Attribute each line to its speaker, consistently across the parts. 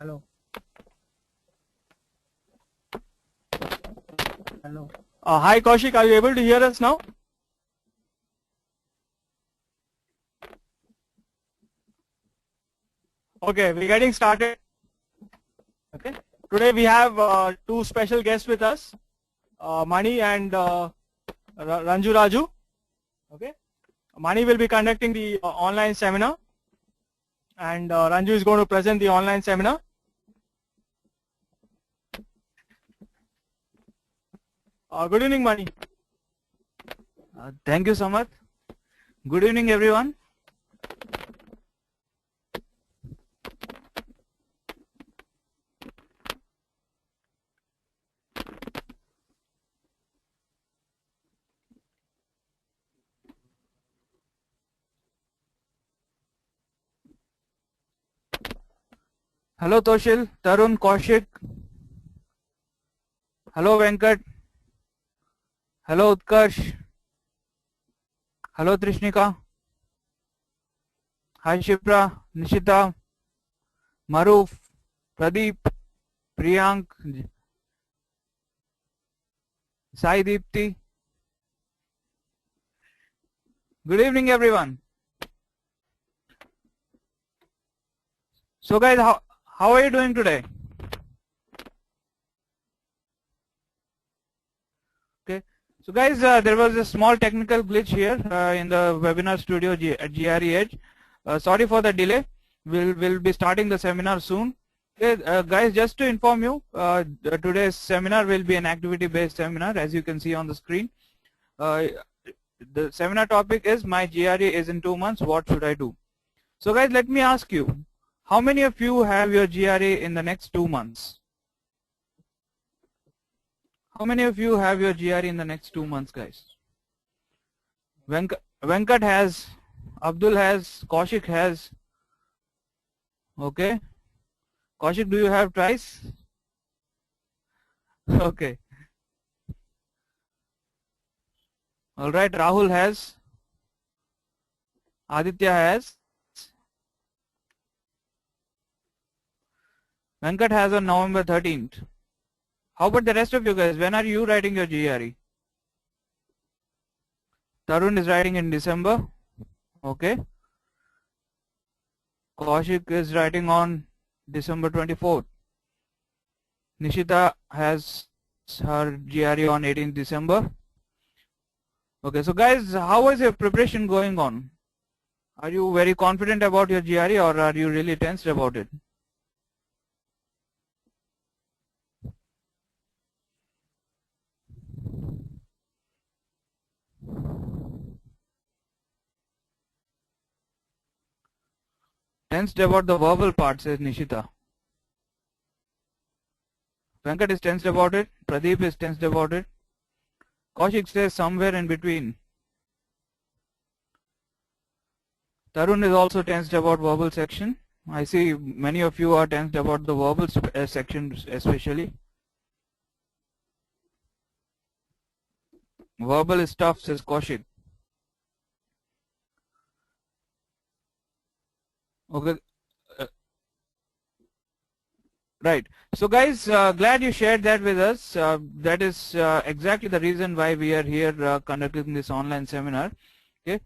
Speaker 1: Hello. Hello.
Speaker 2: Hi Kaushik, are you able to hear us now? Okay, we're getting started. Okay. Today we have two special guests with us, Mani and Ranju Raju. Okay. Mani will be conducting the online seminar, and Ranju is going to present the online seminar. Good evening, Mani.
Speaker 3: Thank you so much. Good evening, everyone. Hello, Toshil, Tarun, Kaushik. Hello, Venkat. Hello, Utkarsh. Hello, Trishnika. Hi, Shipra, Nishita, Maruf, Pradeep, Priyank, Sai Deepti. Good evening, everyone. So, guys, how are you doing today? Okay. So, guys, there was a small technical glitch here in the webinar studio at GREedge. Sorry for the delay. We'll be starting the seminar soon. Okay, guys, just to inform you, today's seminar will be an activity-based seminar, as you can see on the screen. The seminar topic is "My GRE is in 2 months. What should I do?" So, guys, let me ask you, how many of you have your GRE in the next 2 months? How many of you have your GRE in the next 2 months, guys? Venkat has, Abdul has, Kaushik has. Okay. Kaushik, do you have twice? Okay. All right. Rahul has. Aditya has. Venkat has on November 13th. How about the rest of you guys? When are you writing your GRE? Tarun is writing in December. Okay. Kaushik is writing on December 24th. Nishita has her GRE on 18th December. Okay, so guys, how is your preparation going on? Are you very confident about your GRE, or are you really tensed about it? Tensed about the verbal part, says Nishita. Venkat is tensed about it. Pradeep is tensed about it. Kaushik says somewhere in between. Tarun is also tensed about verbal section. I see many of you are tensed about the verbal section especially. Verbal is tough, says Kaushik. Okay. Right. So guys, glad you shared that with us. That is exactly the reason why we are here conducting this online seminar. Okay.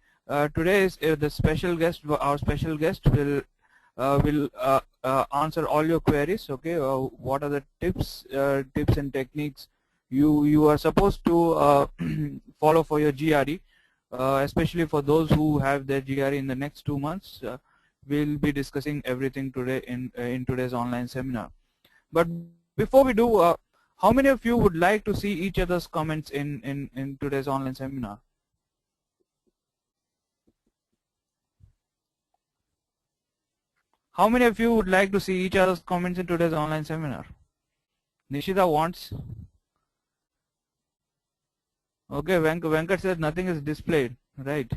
Speaker 3: Today is the special guest. Our special guest will answer all your queries. Okay. What are the tips and techniques you are supposed to follow for your GRE, especially for those who have their GRE in the next 2 months. We'll be discussing everything today in today's online seminar. But before we do, how many of you would like to see each other's comments in today's online seminar? How many of you would like to see each other's comments in today's online seminar? Nishita wants. Okay, Venkat says nothing is displayed. Right.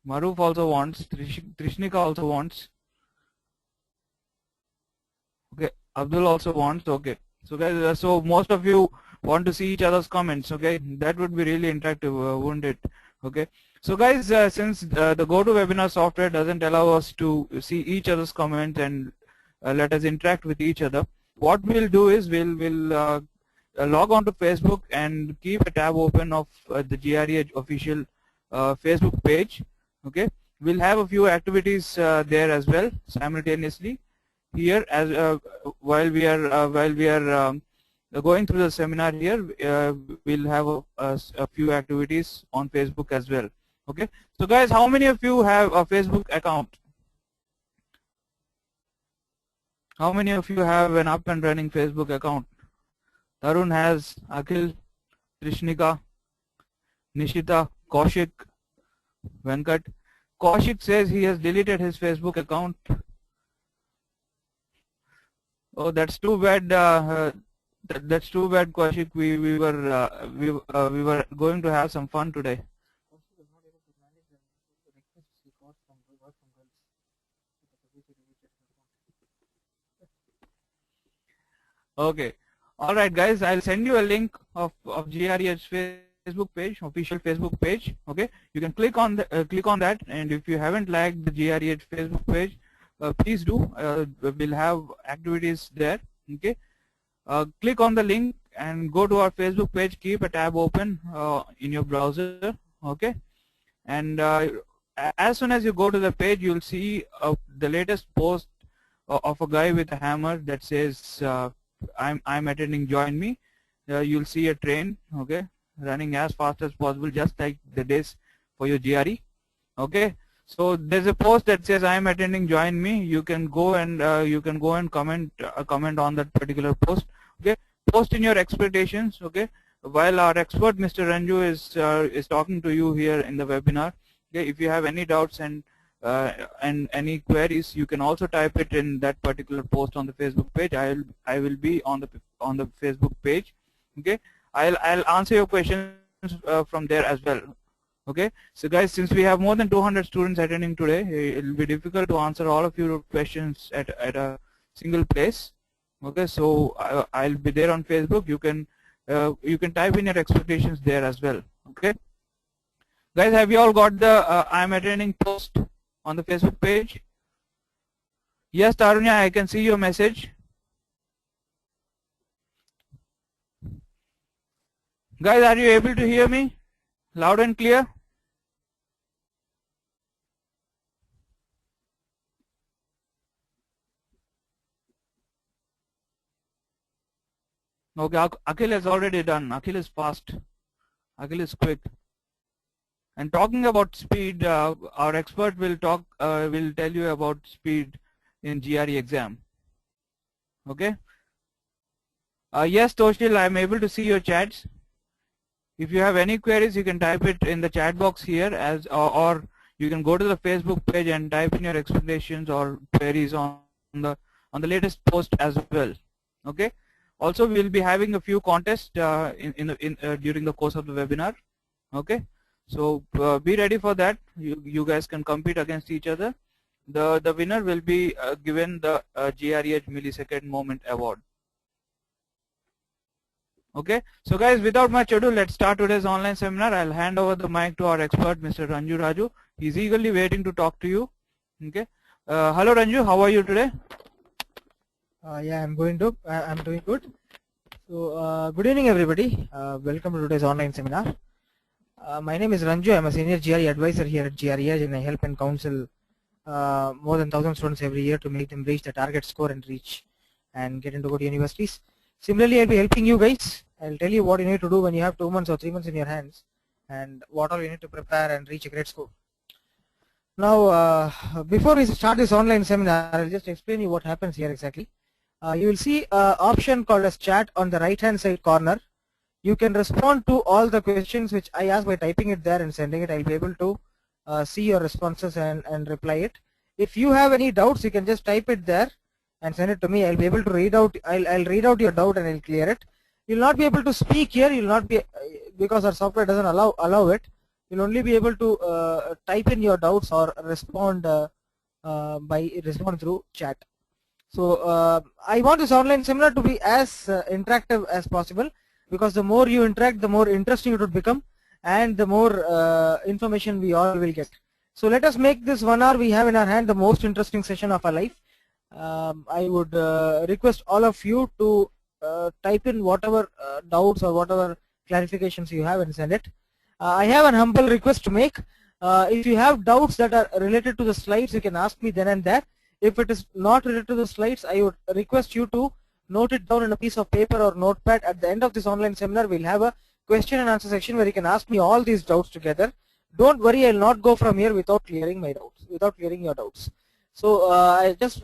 Speaker 3: Maruf also wants. Trishnika also wants. Okay, Abdul also wants. Okay, so guys, so most of you want to see each other's comments. Okay, that would be really interactive, wouldn't it? Okay, So guys, since the GoToWebinar software doesn't allow us to see each other's comments and let us interact with each other, what we'll do is we'll log on to Facebook and keep a tab open of the GRE official Facebook page. Okay, we'll have a few activities there as well simultaneously here as while we are going through the seminar here. We'll have a few activities on Facebook as well. Okay, so guys, how many of you have a Facebook account? How many of you have an up and running Facebook account? Tarun has, Akhil, Trishnika, Nishita, Kaushik, Venkat. Kaushik says he has deleted his Facebook account. Oh, that's too bad. That's too bad, Kaushik. We were going to have some fun today. Okay. All right, guys. I'll send you a link of GRE's Facebook page, official Facebook page. Okay. You can click on that, and if you haven't liked the GRE Facebook page, please do. We'll have activities there. Okay. Click on the link and go to our Facebook page. Keep a tab open in your browser. Okay. And as soon as you go to the page, you'll see the latest post of a guy with a hammer that says I'm attending join me. You'll see a train, okay, running as fast as possible, just like the days for your GRE. Okay, so there's a post that says I'm attending join me. You can go and comment on that particular post. Okay, post in your expectations. Okay, while our expert Mr. Ranju is talking to you here in the webinar. Okay, if you have any doubts and any queries, you can also type it in that particular post on the Facebook page. I will be on the Facebook page. Okay, I'll answer your questions from there as well. Okay, so guys, since we have more than 200 students attending today, it will be difficult to answer all of your questions at a single place. Okay, so I'll be there on Facebook. You can type in your expectations there as well. Okay, guys, have you all got the I'm attending post on the Facebook page? Yes, Tarunya, I can see your message. Guys, are you able to hear me loud and clear? Okay, Akhil has already done. Akhil is fast. Akhil is quick. And talking about speed, our expert will tell you about speed in GRE exam. Okay. Yes, Toshil, I am able to see your chats. If you have any queries, you can type it in the chat box here, or you can go to the Facebook page and type in your expectations or queries on the latest post as well. Okay. Also, we will be having a few contests during the course of the webinar. Okay. So be ready for that. You guys can compete against each other. The winner will be given the GRE Millisecond Moment Award. Okay, so guys, without much ado, let's start today's online seminar. I'll hand over the mic to our expert, Mr. Ranju Raju. He's eagerly waiting to talk to you. Okay, hello Ranju, how are you today?
Speaker 2: Yeah, I'm doing good. So good evening everybody. Welcome to today's online seminar. My name is Ranju. I'm a senior GRE advisor here at GREedge, and I help and counsel more than 1,000 students every year to make them reach the target score and reach and get into good universities. Similarly, I'll be helping you guys. I'll tell you what you need to do when you have 2 months or 3 months in your hands, and what all you need to prepare and reach a great score. Now, before we start this online seminar, I'll just explain you what happens here exactly. You will see an option called as chat on the right hand side corner. You can respond to all the questions which I ask by typing it there and sending it. I'll be able to see your responses and reply it. If you have any doubts, you can just type it there and send it to me. I'll be able to read out. I'll read out your doubt and I'll clear it. You'll not be able to speak here. You'll not be, because our software doesn't allow it. You'll only be able to type in your doubts or respond through chat. So I want this online seminar to be as interactive as possible, because the more you interact, the more interesting it would become,
Speaker 1: and the more information we all will get. So let us make this 1 hour we have in our hand the most interesting session of our life. I would request all of you to type in whatever doubts or whatever clarifications you have and send it. I have an humble request to make. If you have doubts that are related to the slides, you can ask me then and there. If it is not related to the slides, I would request you to note it down in a piece of paper or notepad. At the end of this online seminar, we'll have a question and answer section where you can ask me all these doubts together. Don't worry, I'll not go from here without clearing my doubts, without clearing your doubts. So I just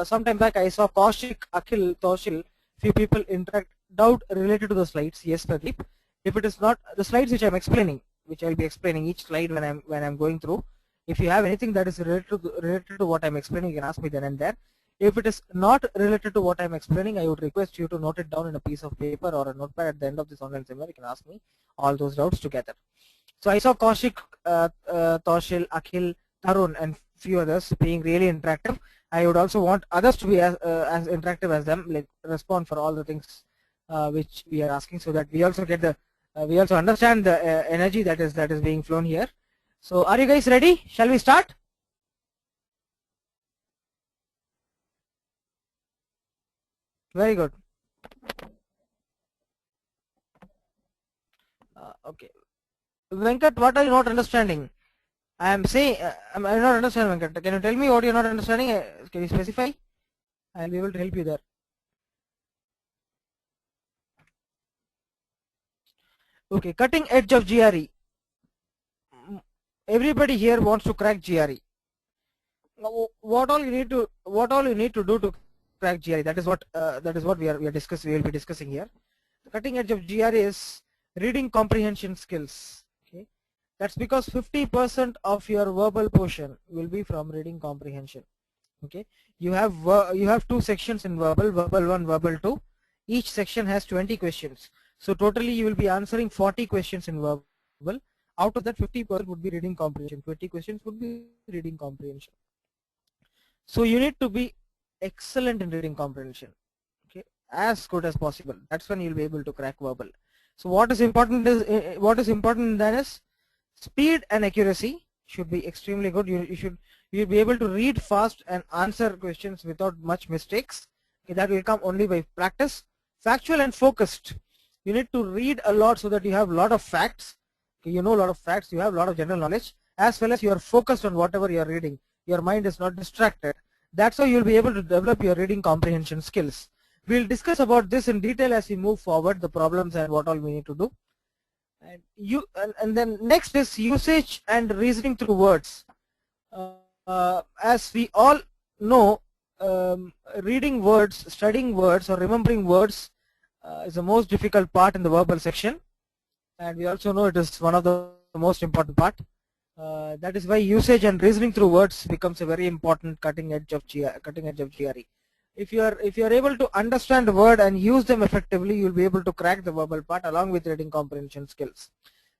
Speaker 1: some time back I saw Kaushik, Akhil, Toshil, few people interact doubt related to the slides. Yes, Pradeep. If it is not the slides which I'm explaining, which I'll be explaining each slide when I'm going through. If you have anything that is related to what I'm explaining, you can ask me then and there. If it is not related to what I'm explaining, I would request you to note it down in a piece of paper or a notepad. At the end of this online seminar, you can ask me all those doubts together. So I saw Kaushik, Toshil, Akhil, Tarun, and few others being really interactive. I would also want others to be as interactive as them, like respond for all the things which we are asking, so that we also get the we also understand the energy that is being flown here. So are you guys ready? Shall we start? Very good. Okay. Venkat, what are you not understanding? I am saying I'm not understanding, Venkat. Can you tell me what you're not understanding? Can you specify? I'll be able to help you there. Okay, cutting edge of GRE. Everybody here wants to crack GRE. What all you need to do to crack GRE? That is what we will be discussing here. The cutting edge of GRE is reading comprehension skills. Okay, that's because 50% of your verbal portion will be from reading comprehension. Okay, you have two sections in verbal 1, verbal 2. Each section has 20 questions. So totally you will be answering 40 questions in verbal. Out of that, 50% would be reading comprehension. 20 questions would be reading comprehension. So you need to be excellent in reading comprehension. Okay, as good as possible. That's when you'll be able to crack verbal. So what is important then is speed and accuracy should be extremely good. You'll be able to read fast and answer questions without much mistakes. Okay, that will come only by practice. Factual and focused. You need to read a lot so that you have a lot of facts. Okay, you know a lot of facts. You have a lot of general knowledge, as well as you are focused on whatever you are reading. Your mind is not distracted. That's how you'll be able to develop your reading comprehension skills. We'll discuss about this in detail as we move forward, the problems and what all we need to do. And then next is usage and reasoning through words. As we all know, reading words, studying words, or remembering words is the most difficult part in the verbal section, and we also know it is one of the most important part. That is why usage and reasoning through words becomes a very important cutting edge of GRE. If you are able to understand the word and use them effectively, you will be able to crack the verbal part along with reading comprehension skills.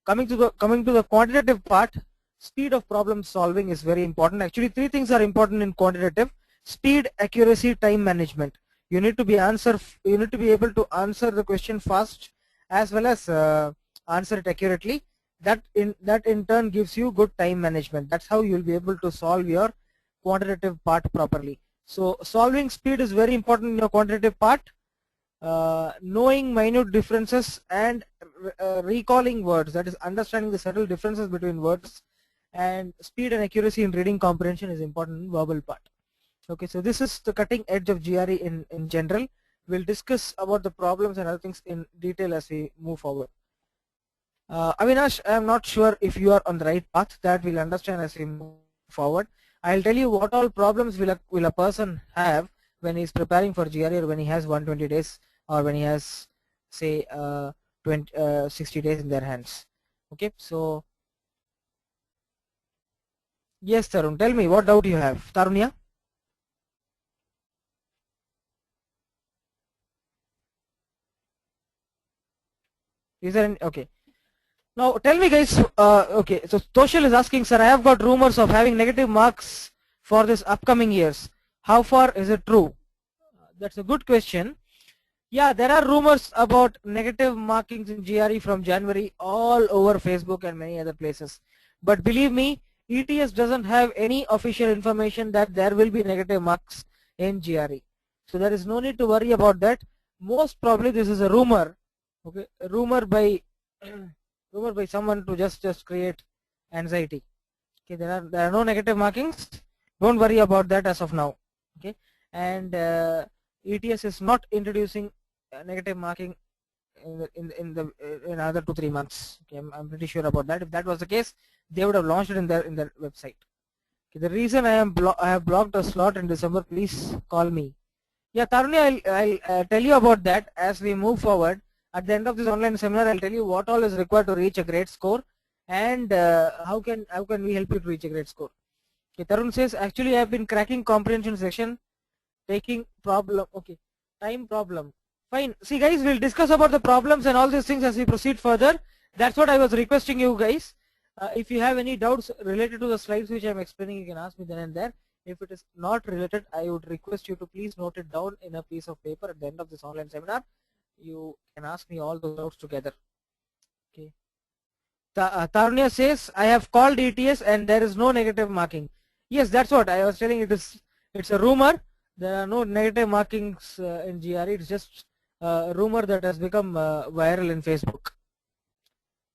Speaker 1: Coming to the quantitative part, speed of problem solving is very important. Actually, 3 things are important in quantitative: speed, accuracy, time management. You need to be able to answer the question fast as well as answer it accurately. That in turn gives you good time management. That's how you will be able to solve your quantitative part properly. So solving speed is very important in your quantitative part. Knowing minute differences and recalling words, that is understanding the subtle differences between words, and speed and accuracy in reading comprehension is important in verbal part. Okay, so this is the cutting edge of GRE in general. We'll discuss about the problems and other things in detail as we move forward. Avinash, I am not sure if you are on the right path. That we'll understand as we move forward. I'll tell you what all problems will a person have when he's preparing for GRE, or when he has 120 days, or when he has, say, 60 days in their hands. Okay, so yes, Tarun, tell me what doubt you have. Tarunya? Is there any? Okay. Now tell me, guys. Okay, so Toshil is asking, sir, I have got rumors of having negative marks for this upcoming years. How far is it true? That's a good question. Yeah, there are rumors about negative markings in GRE from January all over Facebook and many other places. But believe me, ETS doesn't have any official information that there will be negative marks in GRE. So there is no need to worry about that. Most probably this is a rumor, okay, a rumor by someone to just create anxiety. Okay, there are no negative markings. Don't worry about that as of now. Okay, and ETS is not introducing negative marking in another 2-3 months. Okay, I'm pretty sure about that. If that was the case, they would have launched it in their website. Okay, the reason I have blocked a slot in December, please call me. Yeah, Taruni, I'll tell you about that as we move forward. At the end of this online seminar, I'll tell you what all is required to reach a great score and how can we help you to reach a great score. Okay, Tarun says, actually I have been cracking comprehension section, taking problem, okay, time problem. Fine. See guys, we'll discuss about the problems and all these things as we proceed further. That's what I was requesting you guys. If you have any doubts related to the slides which I'm explaining, you can ask me then and there. If it is not related, I would request you to please note it down in a piece of paper at the end of this online seminar. You can ask me all those doubts together. Okay. Tarunya says, I have called ETS and there is no negative marking. Yes, that's what I was telling. It's a rumor. There are no negative markings in GRE. It's just a rumor that has become viral in Facebook.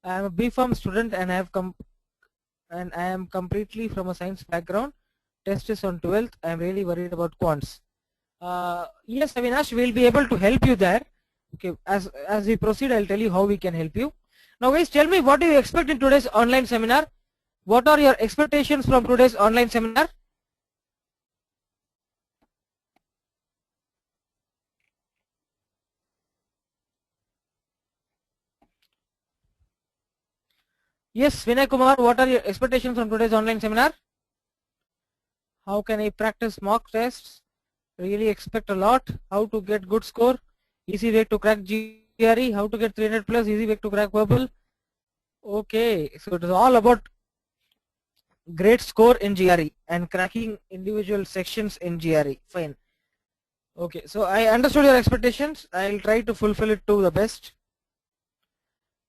Speaker 1: I am a B.Pharm student and I am completely from a science background. Test is on 12th. I am really worried about quants. Yes, Avinash, we'll be able to help you there. Okay, as we proceed, I'll tell you how we can help you. Now, guys, tell me, what do you expect in today's online seminar? What are your expectations from today's online seminar? Yes, Vinay Kumar, what are your expectations from today's online seminar? How can I practice mock tests? Really expect a lot. How to get good score? Easy way to crack GRE. How to get 300 plus? Easy way to crack verbal. Okay, so it is all about great score in GRE and cracking individual sections in GRE. Fine. Okay, so I understood your expectations. I'll try to fulfill it to the best.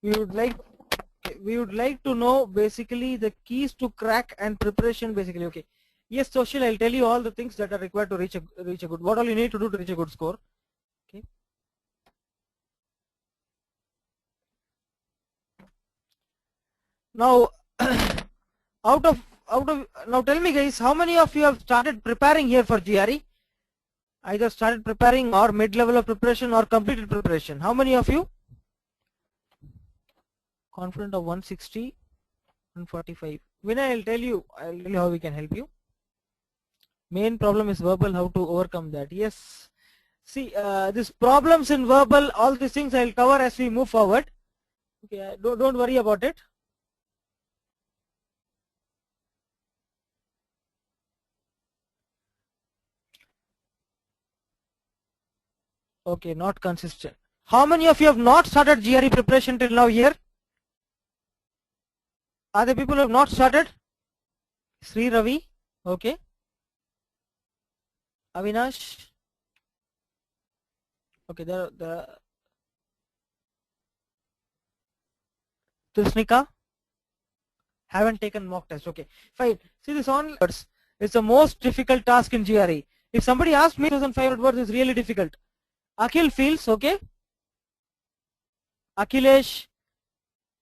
Speaker 1: We would like to know basically the keys to crack and preparation basically. Okay. Yes, Social, I'll tell you all the things that are required to reach a good, what all you need to do to reach a good score. Okay. Now, now tell me guys, how many of you have started preparing here for GRE? Either started preparing or mid-level of preparation or completed preparation. How many of you? Confident of 160, 145. Vinay, I'll tell you how we can help you. Main problem is verbal, how to overcome that. Yes. See, these problems in verbal, all these things I'll cover as we move forward. Okay, don't worry about it. Okay, not consistent. How many of you have not started GRE preparation till now here? Are there people who have not started? Sri Ravi, okay. Avinash, okay. The Tusnika haven't taken mock test. Okay, fine. See, this online words is the most difficult task in GRE. If somebody asked me 2,500 words is really difficult. Akhil feels okay. Akhilesh,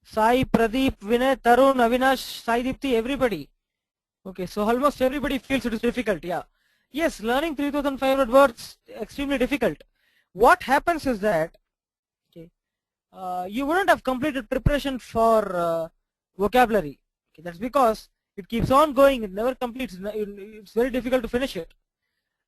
Speaker 1: Sai, Pradeep, Vinay, Tarun, Avinash, Sai Dipti, everybody. Okay, so almost everybody feels it is difficult. Yeah. Yes, learning 3,500 words extremely difficult. What happens is that okay, you wouldn't have completed preparation for vocabulary. Okay, that's because it keeps on going. It never completes. It's very difficult to finish it.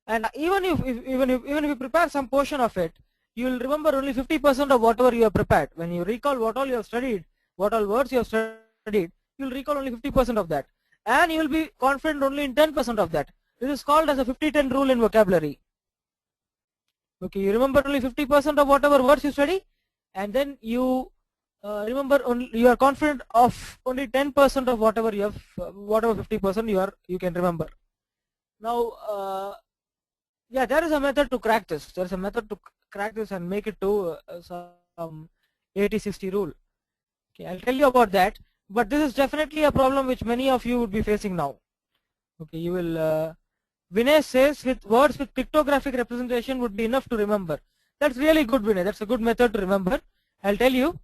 Speaker 1: And even if you prepare some portion of it, you will remember only 50% of whatever you have prepared. When you recall what all you have studied, what all words you have studied, you will recall only 50% of that, and you will be confident only in 10% of that. This is called as a 50-10 rule in vocabulary. Okay, you remember only 50% of whatever words you study, and then you remember only, you are confident of only 10% of whatever you have, whatever 50% you can remember. Now, yeah, there is a method to crack this. There is a method to crack this and make it to some 80-60 rule. Okay, I'll tell you about that. But this is definitely a problem which many of you would be facing now. Okay, you will. Vinay says with words with pictographic representation would be enough to remember. That's really good, Vinay. That's a good method to remember. I'll tell you.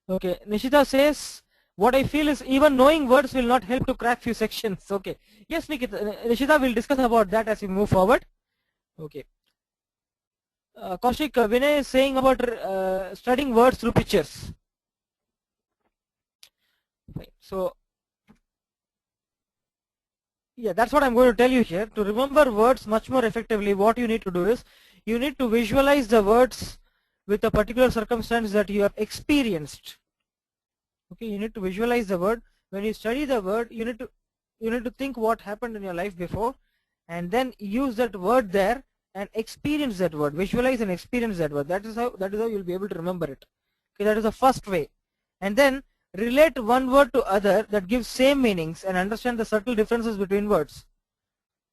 Speaker 1: Okay, Nishita says what I feel is even knowing words will not help to crack few sections. Okay, yes, Nishita will discuss about that as we move forward. Okay. Kaushik, Vinay is saying about studying words through pictures. Right. So, yeah, that's what I'm going to tell you here. To remember words much more effectively, what you need to do is you need to visualize the words with a particular circumstance that you have experienced. Okay, you need to visualize the word. When you study the word, you need to think what happened in your life before, and then use that word there and experience that word. Visualize and experience that word. That is how you'll be able to remember it. Okay, that is the first way. And then relate one word to other that gives same meanings and understand the subtle differences between words.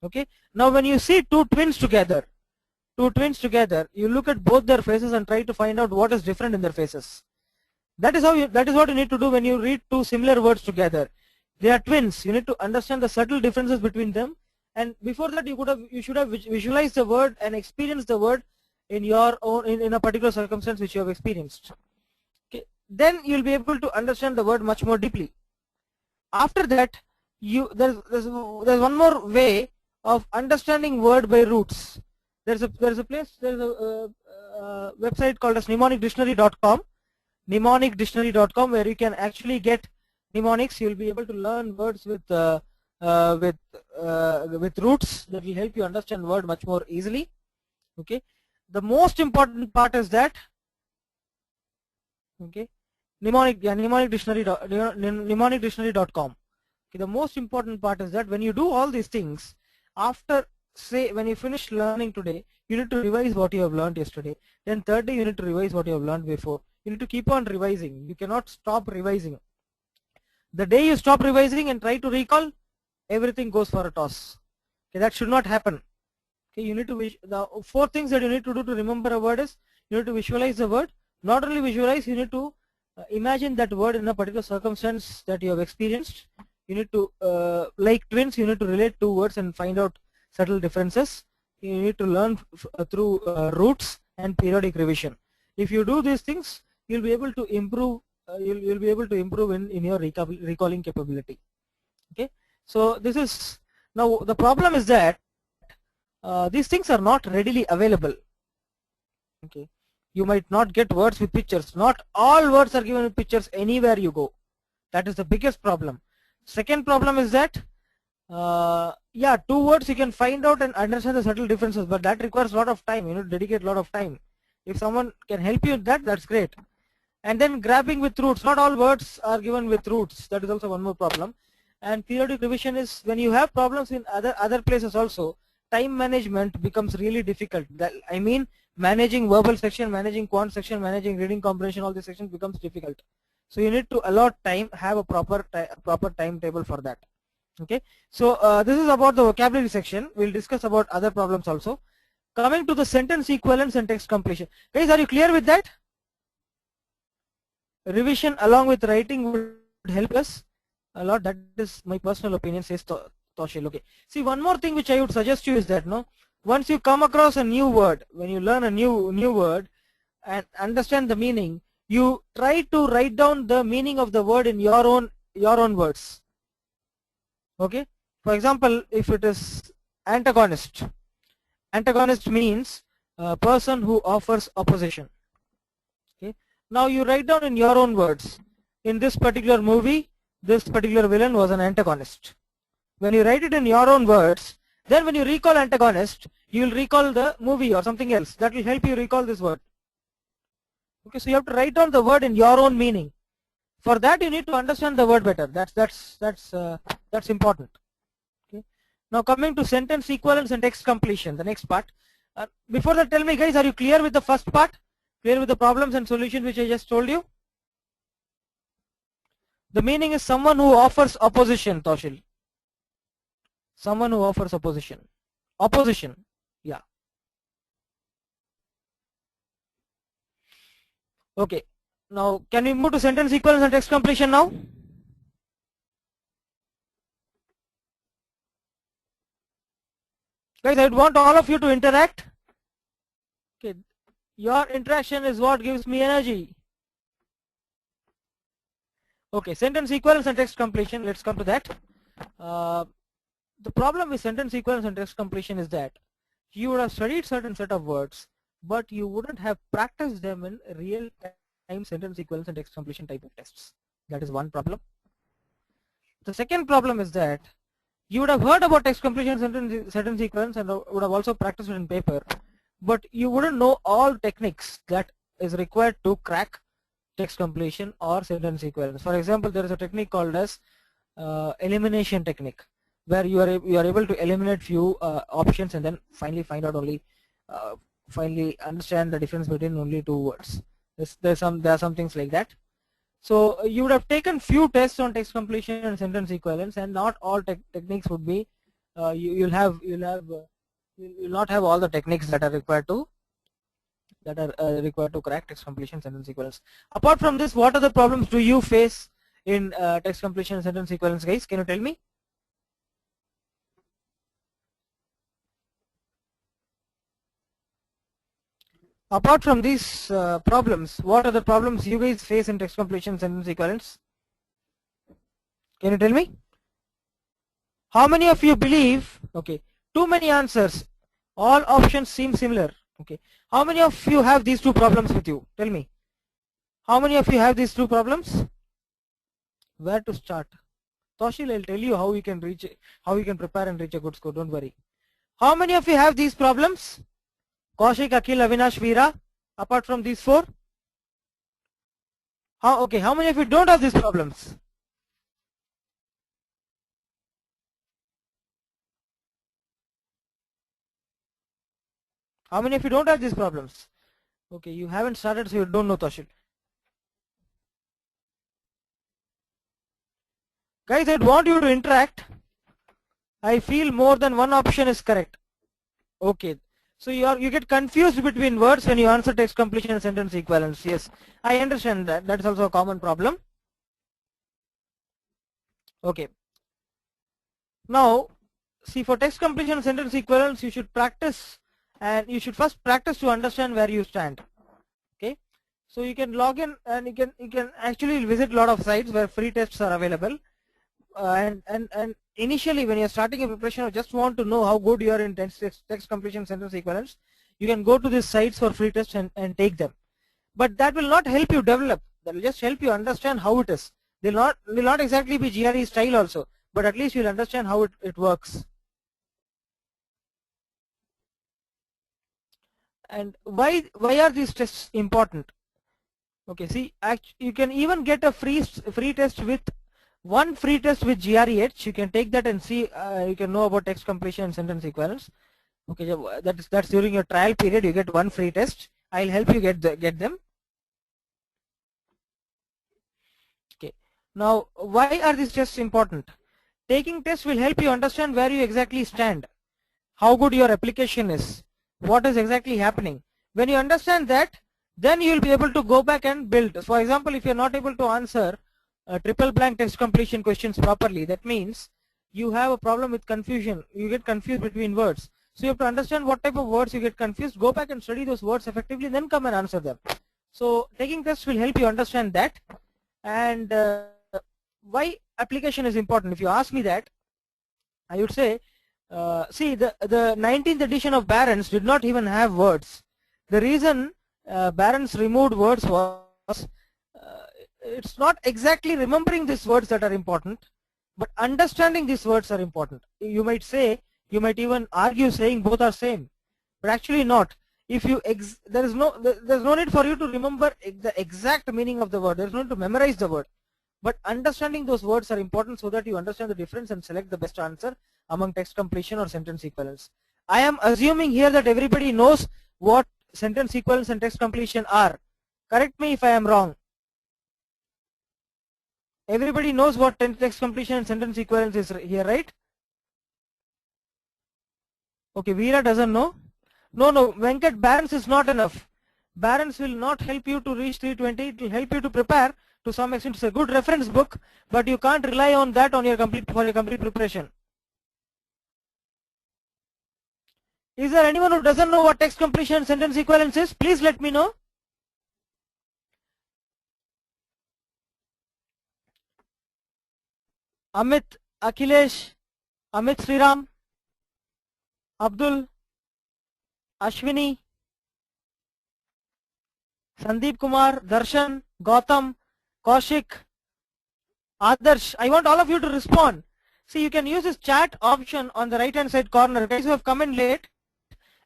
Speaker 1: Okay. Now when you see two twins together, you look at both their faces and try to find out what is different in their faces. That is what you need to do when you read two similar words together. They are twins. You need to understand the subtle differences between them. And before that, you should have visualized the word and experienced the word in your own in a particular circumstance which you have experienced. Okay. Then you will be able to understand the word much more deeply. After that, there's one more way of understanding word by roots. There's a website called as mnemonicdictionary.com, where you can actually get mnemonics. You'll be able to learn words with roots that will help you understand word much more easily. Okay, the most important part is that, okay, mnemonicdictionary.com. Okay, the most important part is that when you do all these things, after when you finish learning today, you need to revise what you have learned yesterday. Then third day you need to revise what you have learned before. You need to keep on revising. You cannot stop revising. The day you stop revising and try to recall, everything goes for a toss. Okay, that should not happen. Okay, you need to the 4 things that you need to do to remember a word is you need to visualize the word. Not only visualize, you need to imagine that word in a particular circumstance that you have experienced. You need to, like twins, you need to relate 2 words and find out subtle differences. You need to learn through roots and periodic revision. If you do these things, you'll be able to improve. You'll be able to improve in your recalling capability. Okay. So this is now the problem is that these things are not readily available. Okay. You might not get words with pictures. Not all words are given with pictures anywhere you go. That is the biggest problem. Second problem is that yeah, 2 words you can find out and understand the subtle differences, but that requires a lot of time. You need to dedicate a lot of time. If someone can help you with that, that's great. And then grabbing with roots. Not all words are given with roots. That is also one more problem. And periodic revision is when you have problems in other places also. Time management becomes really difficult. I mean, managing verbal section, managing quant section, managing reading comprehension, all these sections becomes difficult. So you need to allot time, have a proper timetable for that. Okay. So this is about the vocabulary section. We'll discuss about other problems also. Coming to the sentence equivalence and text completion. Guys, are you clear with that? Revision along with writing would help us a lot. That is my personal opinion, says Toshil. Okay. See, one more thing which I would suggest you is that once you come across a new word, when you learn a new word and understand the meaning, you try to write down the meaning of the word in your own words. Okay. For example, if it is antagonist, antagonist means a person who offers opposition. Okay. Now you write down in your own words. In this particular movie, this particular villain was an antagonist. When you write it in your own words, then when you recall antagonist, you will recall the movie or something else. That will help you recall this word. Okay, so you have to write down the word in your own meaning. For that, you need to understand the word better. That's important. Okay. Now coming to sentence equivalence and text completion, the next part. Before that, tell me, guys, are you clear with the first part? Clear with the problems and solutions which I just told you? The meaning is someone who offers opposition, Toshil. Someone who offers opposition. Opposition. Yeah. Okay, now can we move to sentence equivalence and text completion now? Guys, I would want all of you to interact. Okay, your interaction is what gives me energy. Okay, sentence equivalence and text completion, let's come to that. The problem with sentence equivalence and text completion is that you would have studied certain set of words, but you wouldn't have practiced them in real time sentence equivalence and text completion type of tests. That is one problem. The second problem is that you would have heard about text completion and sentence equivalence and would have also practiced it in paper, but you wouldn't know all techniques that is required to crack text completion or sentence equivalence. For example, there is a technique called as elimination technique, where you are able to eliminate few options and then finally find out only finally understand the difference between only two words. There are some things like that. So you would have taken few tests on text completion and sentence equivalence, and not all techniques would be you'll not have all the techniques that are required to crack text completion, sentence equivalence. Apart from this, what other problems do you face in text completion and sentence equivalence, guys? Can you tell me? Apart from these problems, what are the problems you guys face in text completion, sentence equivalence? Can you tell me? How many of you believe, okay, too many answers, all options seem similar, okay. How many of you have these two problems with you? Tell me. How many of you have these two problems? Where to start? Toshil, I'll tell you how you can prepare and reach a good score, don't worry. How many of you have these problems? Kaushik, Akhil, Avinash, Veera, apart from these four? Okay, how many of you don't have these problems? How many of you don't have these problems? Okay, you haven't started, so you don't know, Toshil. Guys, I'd want you to interact. I feel more than one option is correct. Okay, so you get confused between words when you answer text completion and sentence equivalence. Yes, I understand that. That's also a common problem. Okay. Now, see, for text completion and sentence equivalence, you should practice, and you should first practice to understand where you stand. Okay, so you can log in and you can actually visit a lot of sites where free tests are available. And initially, when you're starting a preparation, or just want to know how good you are in text completion, sentence equivalence, you can go to these sites for free tests and take them. But that will not help you develop. That will just help you understand how it is. They will not exactly be GRE style also, but at least you'll understand how it works. And why are these tests important? Okay, see, you can even get a free test with one free test with GREedge. You can take that and see. You can know about text completion and sentence equivalence. Okay, that's during your trial period. You get one free test. I'll help you get them. Okay. Now, why are these tests important? Taking tests will help you understand where you exactly stand, how good your application is, what is exactly happening. When you understand that, then you will be able to go back and build. For example, if you're not able to answer triple blank text completion questions properly, that means you have a problem with confusion. You get confused between words. So you have to understand what type of words you get confused, go back and study those words effectively, then come and answer them. So taking tests will help you understand that. And why application is important? If you ask me that, I would say, see, the 19th edition of Barron's did not even have words. The reason Barron's removed words was it's not exactly remembering these words that are important, but understanding these words are important. You might say, you might even argue saying both are same, but actually not. If you there's no need for you to remember the exact meaning of the word. There's no need to memorize the word, but understanding those words are important so that you understand the difference and select the best answer among text completion or sentence equivalence. I am assuming here that everybody knows what sentence equivalence and text completion are. Correct me if I am wrong. Everybody knows what text completion and sentence equivalence is here, right? Okay, Veera doesn't know. No, Venkat, Barron's is not enough. Barron's will not help you to reach 320. It will help you to prepare to some extent. It's a good reference book, but you can't rely on that on your complete preparation. Is there anyone who doesn't know what text completion and sentence equivalence is? Please let me know. Amit, Akhilesh, Amit Sriram, Abdul, Ashwini, Sandeep Kumar, Darshan, Gautam, Kaushik, Adarsh. I want all of you to respond. See, you can use this chat option on the right hand side corner. Guys who have come in late,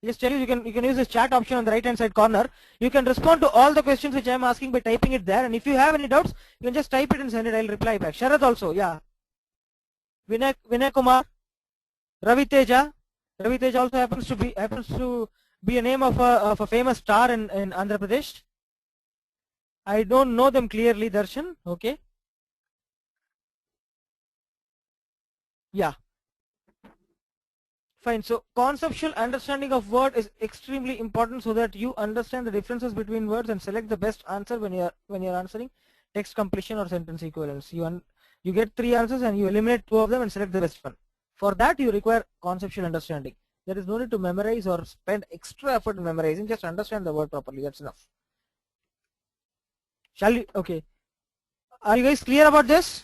Speaker 1: just tell you can use this chat option on the right hand side corner. You can respond to all the questions which I am asking by typing it there, and if you have any doubts, you can just type it and send it. I'll reply back. Sharad also, yeah. Vinay Kumar, Ravi Teja. Ravi Teja also happens to be a name of a famous star in Andhra Pradesh. I don't know them clearly, Darshan. Okay. Yeah. Fine. So conceptual understanding of word is extremely important so that you understand the differences between words and select the best answer when you're answering text completion or sentence equivalence. You get 3 answers and you eliminate 2 of them and select the best one. For that you require conceptual understanding. There is no need to memorize or spend extra effort in memorizing. Just understand the word properly. That's enough. Shall we? Okay. Are you guys clear about this?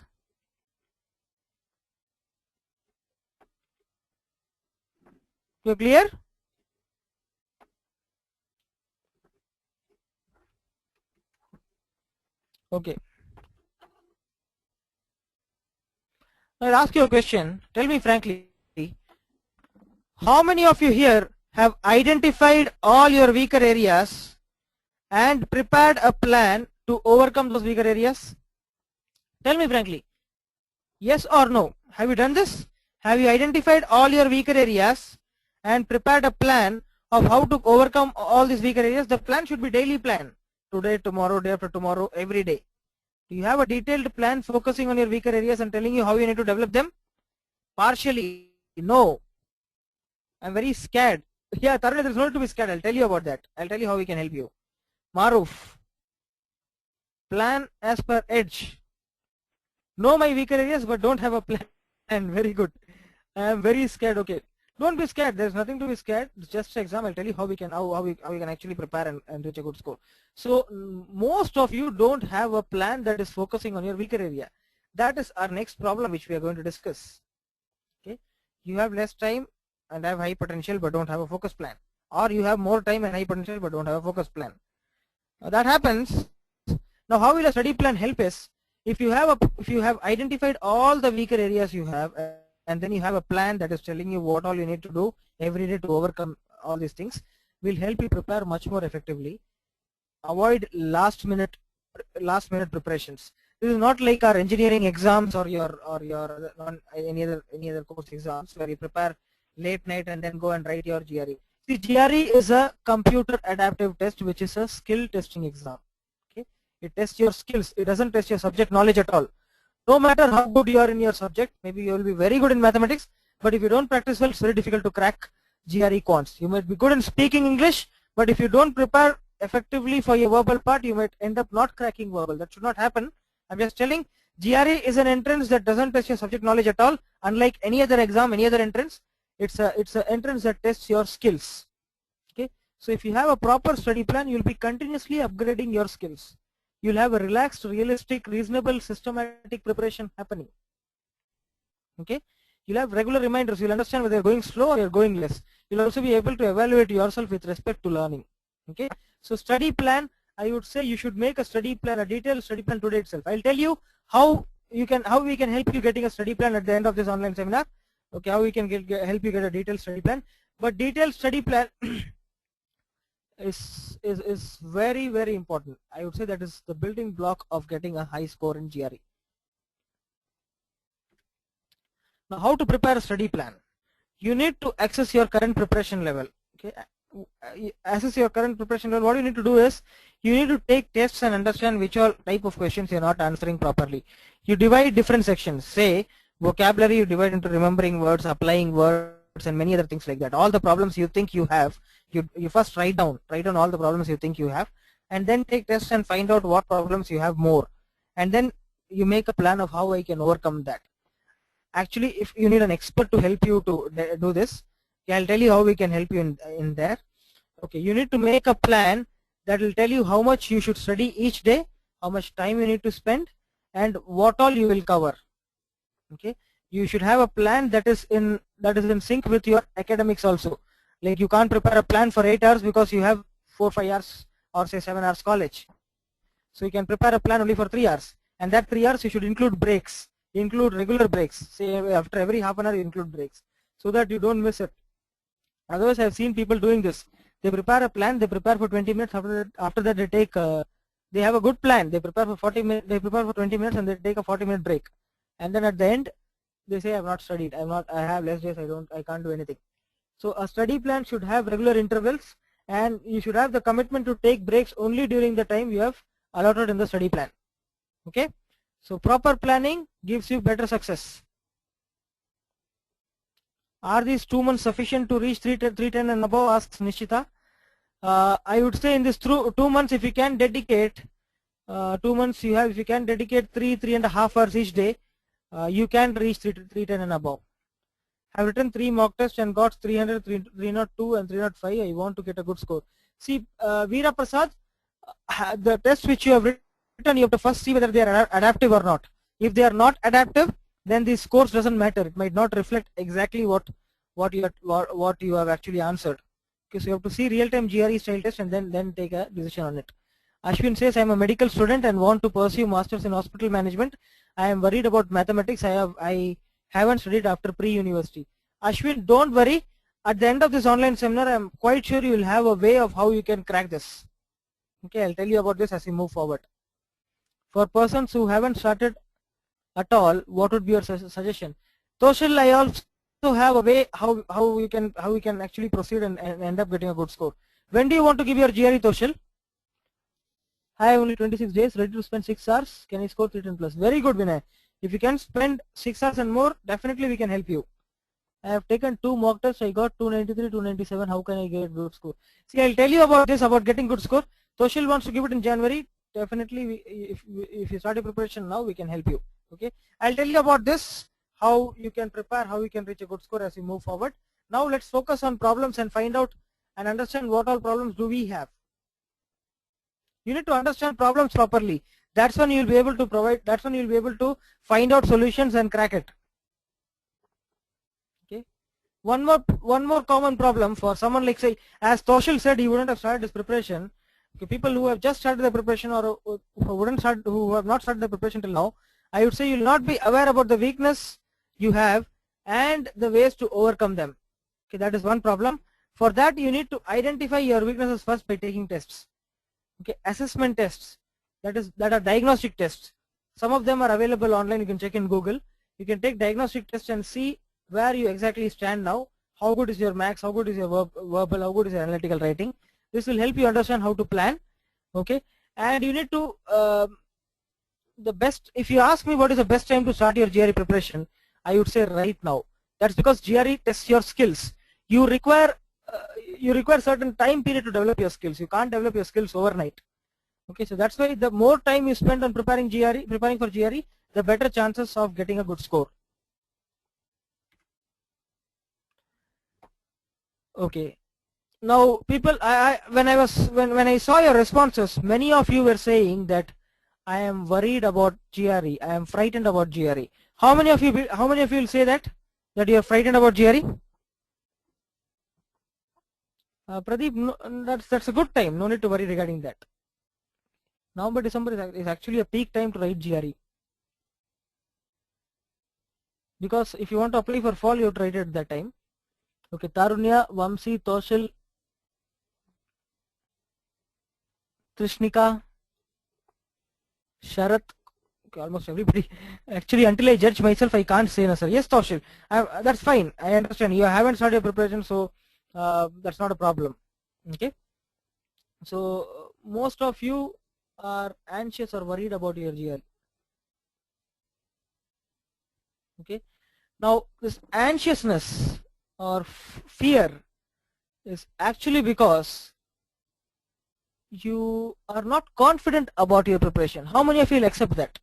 Speaker 1: You're clear? Okay. I'll ask you a question. Tell me frankly, how many of you here have identified all your weaker areas and prepared a plan to overcome those weaker areas? Tell me frankly. Yes or no? Have you done this? Have you identified all your weaker areas and prepared a plan of how to overcome all these weaker areas? The plan should be daily plan. Today, tomorrow, day after tomorrow, every day. Do you have a detailed plan focusing on your weaker areas and telling you how you need to develop them? Partially, no. I'm very scared. Yeah, Tarun, there's no need to be scared. I'll tell you about that. I'll tell you how we can help you. Maruf, plan as per edge. Know my weaker areas but don't have a plan. Very good. I am very scared. Okay. Don't be scared. There's nothing to be scared. It's just an exam. I'll tell you how we can actually prepare and reach a good score. So most of you don't have a plan that is focusing on your weaker area. That is our next problem which we are going to discuss. Okay. You have less time and have high potential but don't have a focus plan, or you have more time and high potential but don't have a focus plan. Now that happens. Now how will a study plan help us? If you have identified all the weaker areas you have, and then you have a plan that is telling you what all you need to do every day to overcome all these things, will help you prepare much more effectively. Avoid last minute preparations. This is not like our engineering exams or any other course exams where you prepare late night and then go and write your GRE. See, GRE is a computer adaptive test, which is a skill testing exam. Okay, it tests your skills. It doesn't test your subject knowledge at all. No matter how good you are in your subject, maybe you will be very good in mathematics, but if you don't practice well, it's very difficult to crack GRE quants. You might be good in speaking English, but if you don't prepare effectively for your verbal part, you might end up not cracking verbal. That should not happen. I'm just telling, GRE is an entrance that doesn't test your subject knowledge at all. Unlike any other exam, any other entrance, it's an entrance that tests your skills. Okay, so if you have a proper study plan, you'll be continuously upgrading your skills. You'll have a relaxed, realistic, reasonable, systematic preparation happening. Okay, you'll have regular reminders. You'll understand whether you're going slow or you're going less. You'll also be able to evaluate yourself with respect to learning. Okay, so study plan, I would say you should make a study plan, a detailed study plan today itself. I'll tell you how we can help you getting a study plan at the end of this online seminar. Okay, how we can help you get a detailed study plan. But detailed study plan is very, very important. I would say that is the building block of getting a high score in GRE. Now, how to prepare a study plan? You need to assess your current preparation level. Okay, assess your current preparation level. What you need to do is you need to take tests and understand which all type of questions you're not answering properly. You divide different sections. Say vocabulary, you divide into remembering words, applying words, and many other things like that. All the problems you think you have, you first write down all the problems you think you have, and then take tests and find out what problems you have more, and then you make a plan of how I can overcome that. Actually, if you need an expert to help you to do this, I'll tell you how we can help you in there. Okay, you need to make a plan that will tell you how much you should study each day, how much time you need to spend, and what all you will cover. Okay, you should have a plan that is in sync with your academics also. Like, you can't prepare a plan for 8 hours because you have 4 or 5 hours or say 7 hours college. So you can prepare a plan only for 3 hours, and that 3 hours you should include breaks, include regular breaks. Say after every half an hour you include breaks, so that you don't miss it. Otherwise, I have seen people doing this. They prepare a plan, they prepare for 20 minutes. After that they take they have a good plan, they prepare for 40 minutes, they prepare for 20 minutes, and they take a 40-minute break, and then at the end they say, I have not studied, I have less days, I can't do anything. So a study plan should have regular intervals, and you should have the commitment to take breaks only during the time you have allotted in the study plan. Okay, so proper planning gives you better success. Are these 2 months sufficient to reach 310 and above, asks Nishita. I would say in this 2 months, if you can dedicate 2 months, if you can dedicate 3.5 hours each day, you can reach 310 and above. I've written 3 mock tests and got 300, 302 and 305. I want to get a good score. See, Veera Prasad, the tests which you have written, you have to first see whether they are adaptive or not. If they are not adaptive, then the scores doesn't matter. It might not reflect exactly what you have actually answered. Okay, so you have to see real-time GRE style test and then take a decision on it. Ashwin says, I am a medical student and want to pursue masters in hospital management. I am worried about mathematics. I haven't studied after pre-university. Ashwin, don't worry. At the end of this online seminar, I am quite sure you will have a way of how you can crack this. Okay, I'll tell you about this as we move forward. For persons who haven't started at all, what would be your suggestion? Toshil, I also have a way how we can actually proceed and end up getting a good score. When do you want to give your GRE, Toshil? I have only 26 days, ready to spend 6 hours. Can I score 310 plus? Very good, Vinay. If you can spend 6 hours and more, definitely we can help you. I have taken 2 mock tests. I got 293, 297. How can I get good score? See, I'll tell you about this, about getting good score. Toshil wants to give it in January. Definitely, if you start your preparation now, we can help you. Okay, I'll tell you about this, how you can prepare, how you can reach a good score as we move forward. Now let's focus on problems and find out and understand what all problems do we have. You need to understand problems properly. That's when you'll be able to provide, that's when you'll be able to find out solutions and crack it. Okay, one more common problem for someone, like, say, as Toshil said, he wouldn't have started his preparation. Okay, people who have just started the preparation or who have not started the preparation till now, I would say you'll not be aware about the weakness you have and the ways to overcome them. Okay, that is one problem. For that, you need to identify your weaknesses first by taking tests. Okay, assessment tests, that are diagnostic tests. Some of them are available online. You can check in Google. You can take diagnostic tests and see where you exactly stand now. How good is your maths? How good is your verbal? How good is your analytical writing? This will help you understand how to plan. Okay, and you need to the best. If you ask me what is the best time to start your GRE preparation, I would say right now. That's because GRE tests your skills. You require certain time period to develop your skills. You can't develop your skills overnight. Okay, so that's why the more time you spend on preparing for GRE, the better chances of getting a good score. Okay. Now, people, when I saw your responses, many of you were saying that I am worried about GRE. I am frightened about GRE. How many of you will say that you are frightened about GRE? Pradeep, no, that's a good time. No need to worry regarding that. November, December is actually a peak time to write GRE. Because if you want to apply for fall, you have to write it at that time. Okay, Tarunya, Vamsi, Toshil, Trishnika, Sharat, okay, almost everybody. Actually, until I judge myself, I can't say no, sir. Yes, Toshil, that's fine. I understand. You haven't started your preparation, so that's not a problem. Okay. So most of you are anxious or worried about your GRE. Okay. Now, this anxiousness or fear is actually because you are not confident about your preparation. How many of you will accept that?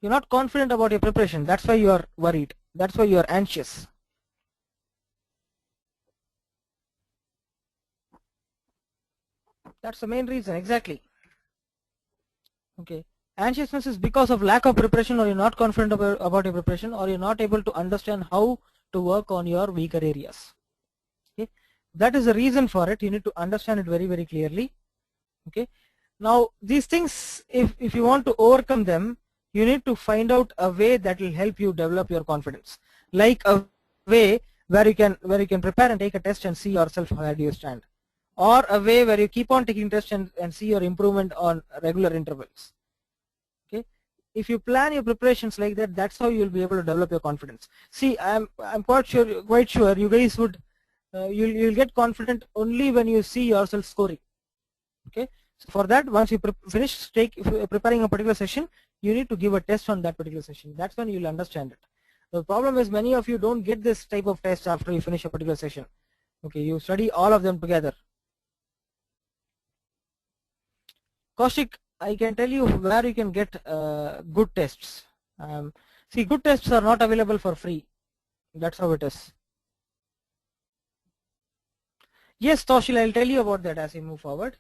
Speaker 1: You're not confident about your preparation. That's why you are worried. That's why you are anxious. That's the main reason, exactly. Okay. Anxiousness is because of lack of preparation, or you're not confident about your preparation, or you're not able to understand how to work on your weaker areas. Okay. That is the reason for it. You need to understand it very, very clearly. Okay. Now these things, if you want to overcome them, you need to find out a way that will help you develop your confidence, like a way where you can prepare and take a test and see yourself where do you stand, or a way where you keep on taking tests and see your improvement on regular intervals. Okay, if you plan your preparations like that, that's how you will be able to develop your confidence. See, I'm quite sure you guys would you'll get confident only when you see yourself scoring. Okay, so for that, once you finish preparing a particular session, you need to give a test on that particular session. That's when you'll understand it. The problem is many of you don't get this type of test after you finish a particular session. Okay, you study all of them together. Kaushik, I can tell you where you can get good tests. See, good tests are not available for free. That's how it is. Yes, Toshil, I'll tell you about that as we move forward.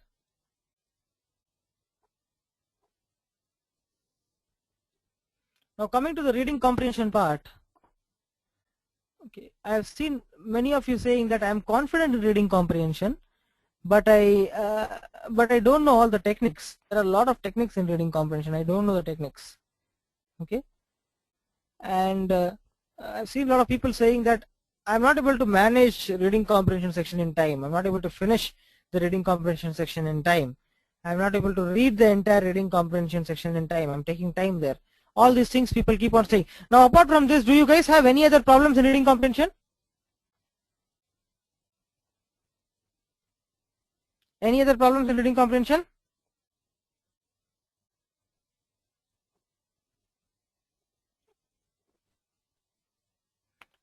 Speaker 1: Now coming to the reading comprehension part. Okay, I have seen many of you saying that I am confident in reading comprehension, but I don't know all the techniques. There are a lot of techniques in reading comprehension. I don't know the techniques. Okay, and I've seen a lot of people saying that I'm not able to manage reading comprehension section in time. I'm not able to finish the reading comprehension section in time. I'm not able to read the entire reading comprehension section in time. I'm taking time there. All these things people keep on saying. Now apart from this, do you guys have any other problems in reading comprehension? Any other problems in reading comprehension?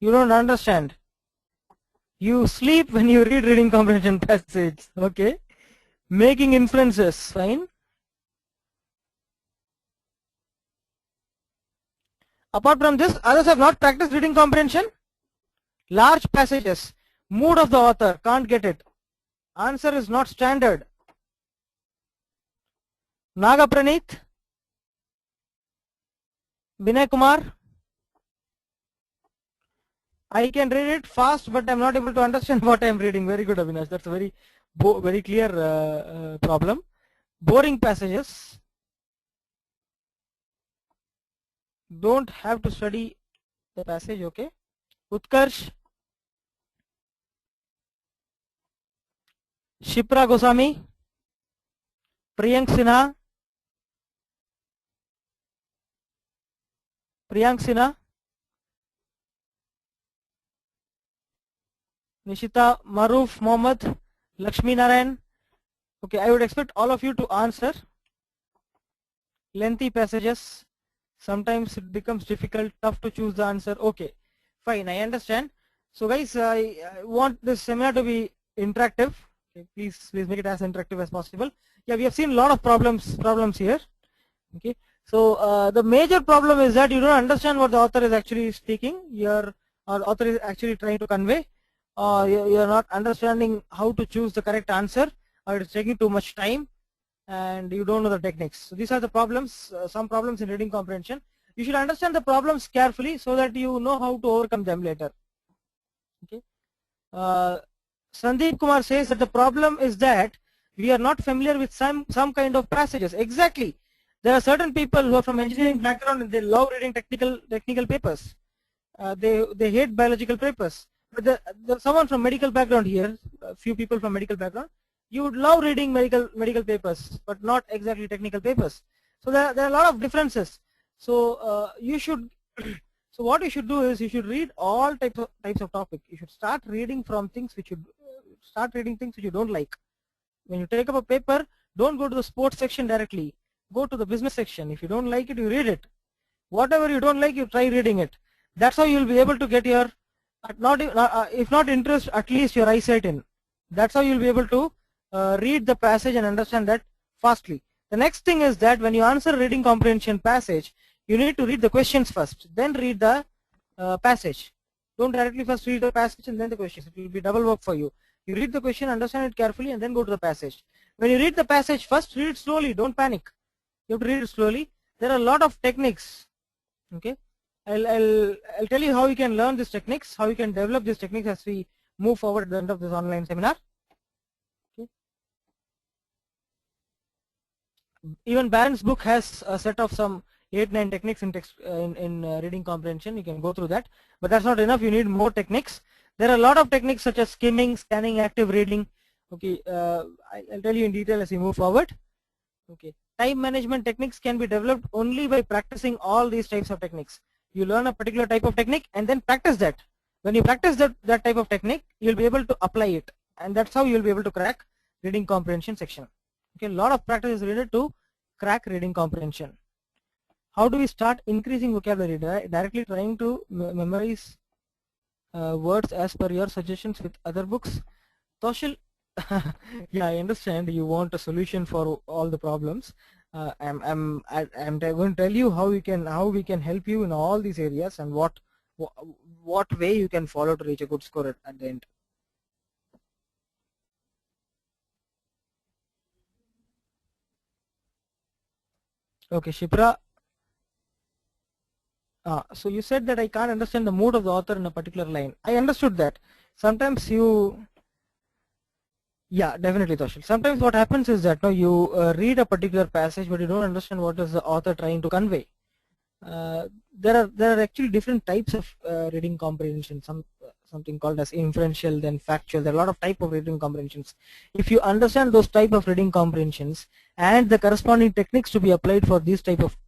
Speaker 1: You don't understand. You sleep when you read reading comprehension passage. Okay. Making inferences, fine. Apart from this, others have not practiced reading comprehension. Large passages, mood of the author, can't get it. Answer is not standard. Naga Praneeth, Vinay Kumar, I can read it fast, but I'm not able to understand what I'm reading. Very good, Avinash. That's a very clear problem. Boring passages. Don't have to study the passage, okay? Utkarsh, Shipra Goswami, Priyank Sinha, Nishita, Maruf, Mohammed, Lakshmi Narayan. Okay, I would expect all of you to answer. Lengthy passages. Sometimes it becomes difficult, tough to choose the answer. Okay, fine, I understand. So guys, I want this seminar to be interactive. Okay, please make it as interactive as possible. Yeah, we have seen a lot of problems here. Okay, so the major problem is that you don't understand what the author is actually speaking. Or author is actually trying to convey. You're not understanding how to choose the correct answer, or it's taking too much time, and you don't know the techniques. So these are the problems, some problems in reading comprehension. You should understand the problems carefully so that you know how to overcome them later. Okay. Sandeep Kumar says that the problem is that we are not familiar with some kind of passages. Exactly. There are certain people who are from engineering background and they love reading technical papers. They hate biological papers. But someone from medical background here, a few people from medical background, you would love reading medical papers, but not exactly technical papers. So there are a lot of differences. So you should. So what you should do is you should read all types of topic. You should start reading from things which you don't like. When you take up a paper, don't go to the sports section directly. Go to the business section. If you don't like it, you read it. Whatever you don't like, you try reading it. That's how you will be able to get your if not interest, at least your eyesight in. That's how you'll be able to read the passage and understand that fastly. The next thing is that when you answer reading comprehension passage, you need to read the questions first, then read the passage. Don't directly first read the passage and then the questions. It will be double work for you. You read the question, understand it carefully, and then go to the passage. When you read the passage first, read it slowly. Don't panic. You have to read it slowly. There are a lot of techniques. Okay, I'll tell you how you can learn these techniques, how you can develop these techniques as we move forward at the end of this online seminar. Okay. Even Barron's book has a set of some 8-9 techniques in text in reading comprehension. You can go through that, but that's not enough. You need more techniques. There are a lot of techniques such as skimming, scanning, active reading. Okay, I'll tell you in detail as we move forward. Okay, time management techniques can be developed only by practicing all these types of techniques. You learn a particular type of technique and then practice that. When you practice that type of technique, you'll be able to apply it, and that's how you'll be able to crack reading comprehension section. Okay, a lot of practice is needed to crack reading comprehension. How do we start increasing vocabulary? Directly trying to memorize words as per your suggestions with other books. Toshil, yeah, I understand you want a solution for all the problems. I'm going to tell you how we can help you in all these areas and what way you can follow to reach a good score at the end. Okay, Shipra. So you said that I can't understand the mood of the author in a particular line. I understood that. Sometimes you, yeah, definitely, Toshil. Sometimes what happens is that you read a particular passage, but you don't understand what is the author trying to convey. There are actually different types of reading comprehension. Something called as inferential, then factual. There are a lot of type of reading comprehensions. If you understand those type of reading comprehensions and the corresponding techniques to be applied for these type of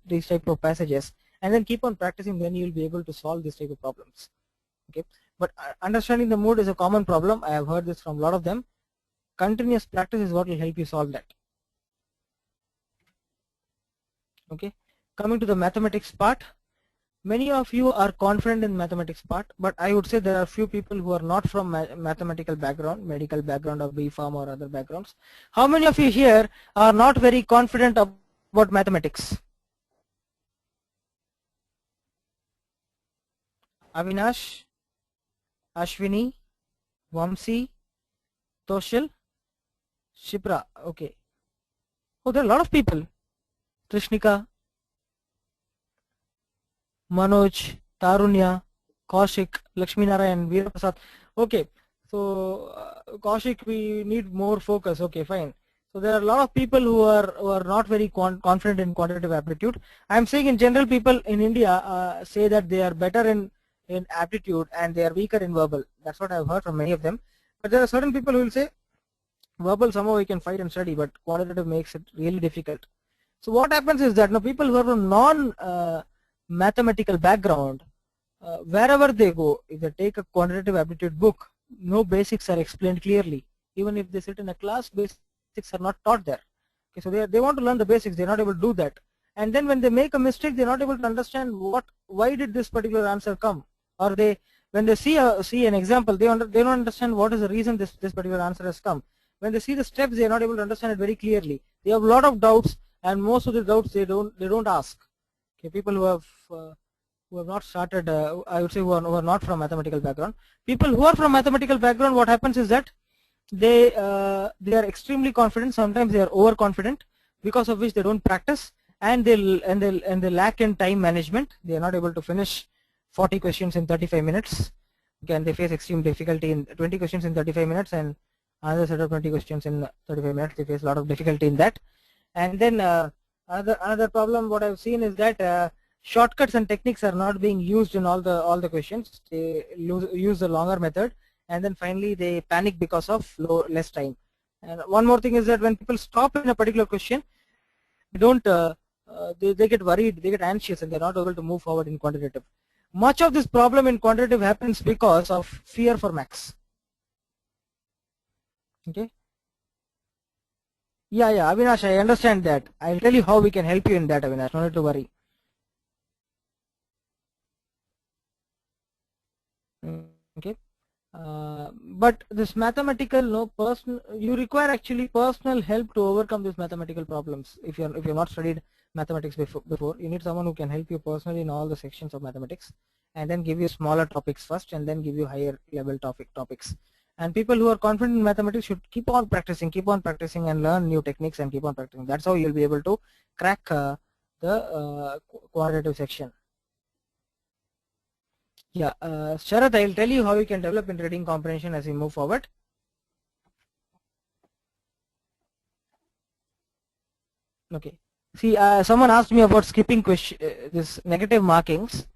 Speaker 1: passages, and then keep on practicing, then you will be able to solve this type of problems. Okay, but understanding the mood is a common problem. I have heard this from a lot of them. Continuous practice is what will help you solve that. Okay, coming to the mathematics part, many of you are confident in mathematics part, but I would say there are few people who are not from mathematical background, medical background, or B.Pharm or other backgrounds. How many of you here are not very confident about mathematics? Avinash, Ashwini, Vamsi, Toshil, Shipra. Okay. Oh, there are a lot of people. Trishnika, Manoj, Tarunya, Kaushik, Lakshmi Narayan, Veeraprasad. Okay. So Kaushik, we need more focus. Okay, fine. So there are a lot of people who are not very confident in quantitative aptitude. I am saying in general, people in India say that they are better in aptitude and they are weaker in verbal. That's what I've heard from many of them. But there are certain people who will say verbal somehow we can fight and study, but quantitative makes it really difficult. So what happens is that people who are from non-mathematical background, wherever they go, if they take a quantitative aptitude book, no basics are explained clearly. Even if they sit in a class, basics are not taught there. Okay, so they want to learn the basics, they're not able to do that. And then when they make a mistake, they're not able to understand why did this particular answer come, or when they see an example, they don't understand what is the reason this particular answer has come. When they see the steps, they are not able to understand it very clearly. They have a lot of doubts, and most of the doubts they don't ask. Okay, people who have not started, I would say who are not from mathematical background. People who are from mathematical background, what happens is that they are extremely confident. Sometimes they are overconfident, because of which they don't practice, and they lack in time management. They are not able to finish 40 questions in 35 minutes. Again, they face extreme difficulty in 20 questions in 35 minutes, and another set of 20 questions in 35 minutes. They face a lot of difficulty in that. And then another problem what I've seen is that shortcuts and techniques are not being used in all the questions. They use the longer method, and then finally they panic because of less time. And one more thing is that when people stop in a particular question, they get worried, they get anxious, and they're not able to move forward in quantitative. Much of this problem in quantitative happens because of fear for max. Okay. Yeah, Avinash, I understand that. I'll tell you how we can help you in that, Avinash. No need to worry. Okay. But this mathematical you require actually personal help to overcome these mathematical problems. If you're not studied mathematics before, you need someone who can help you personally in all the sections of mathematics, and then give you smaller topics first, and then give you higher level topics. And people who are confident in mathematics should keep on practicing and learn new techniques and keep on practicing. That's how you'll be able to crack the quantitative section. Yeah, Sharath, I'll tell you how you can develop in reading comprehension as we move forward. Okay. See, someone asked me about skipping this negative markings.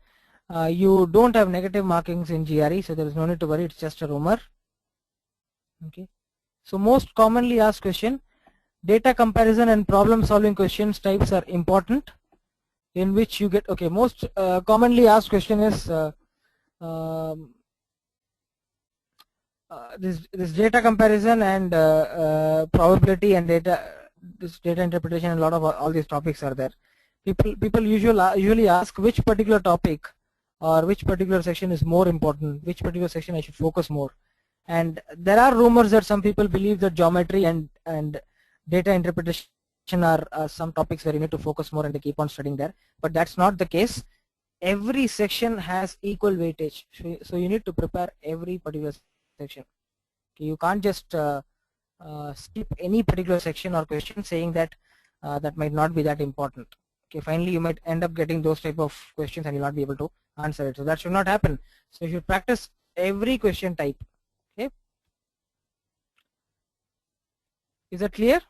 Speaker 1: You don't have negative markings in GRE, so there is no need to worry. It's just a rumor. Okay. So most commonly asked question, data comparison and problem solving questions types are important, in which you get, okay, most commonly asked question is this data comparison and probability and this data interpretation, and a lot of all these topics are there. People usually ask which particular topic or which particular section is more important, which particular section I should focus more. And there are rumors that some people believe that geometry and data interpretation are some topics where you need to focus more, and they keep on studying there. But that's not the case. Every section has equal weightage, so you need to prepare every particular section. Okay, you can't just skip any particular section or question saying that that might not be that important. Okay, finally you might end up getting those type of questions and you'll not be able to answer it. So that should not happen. So you should practice every question type. Okay, is that clear?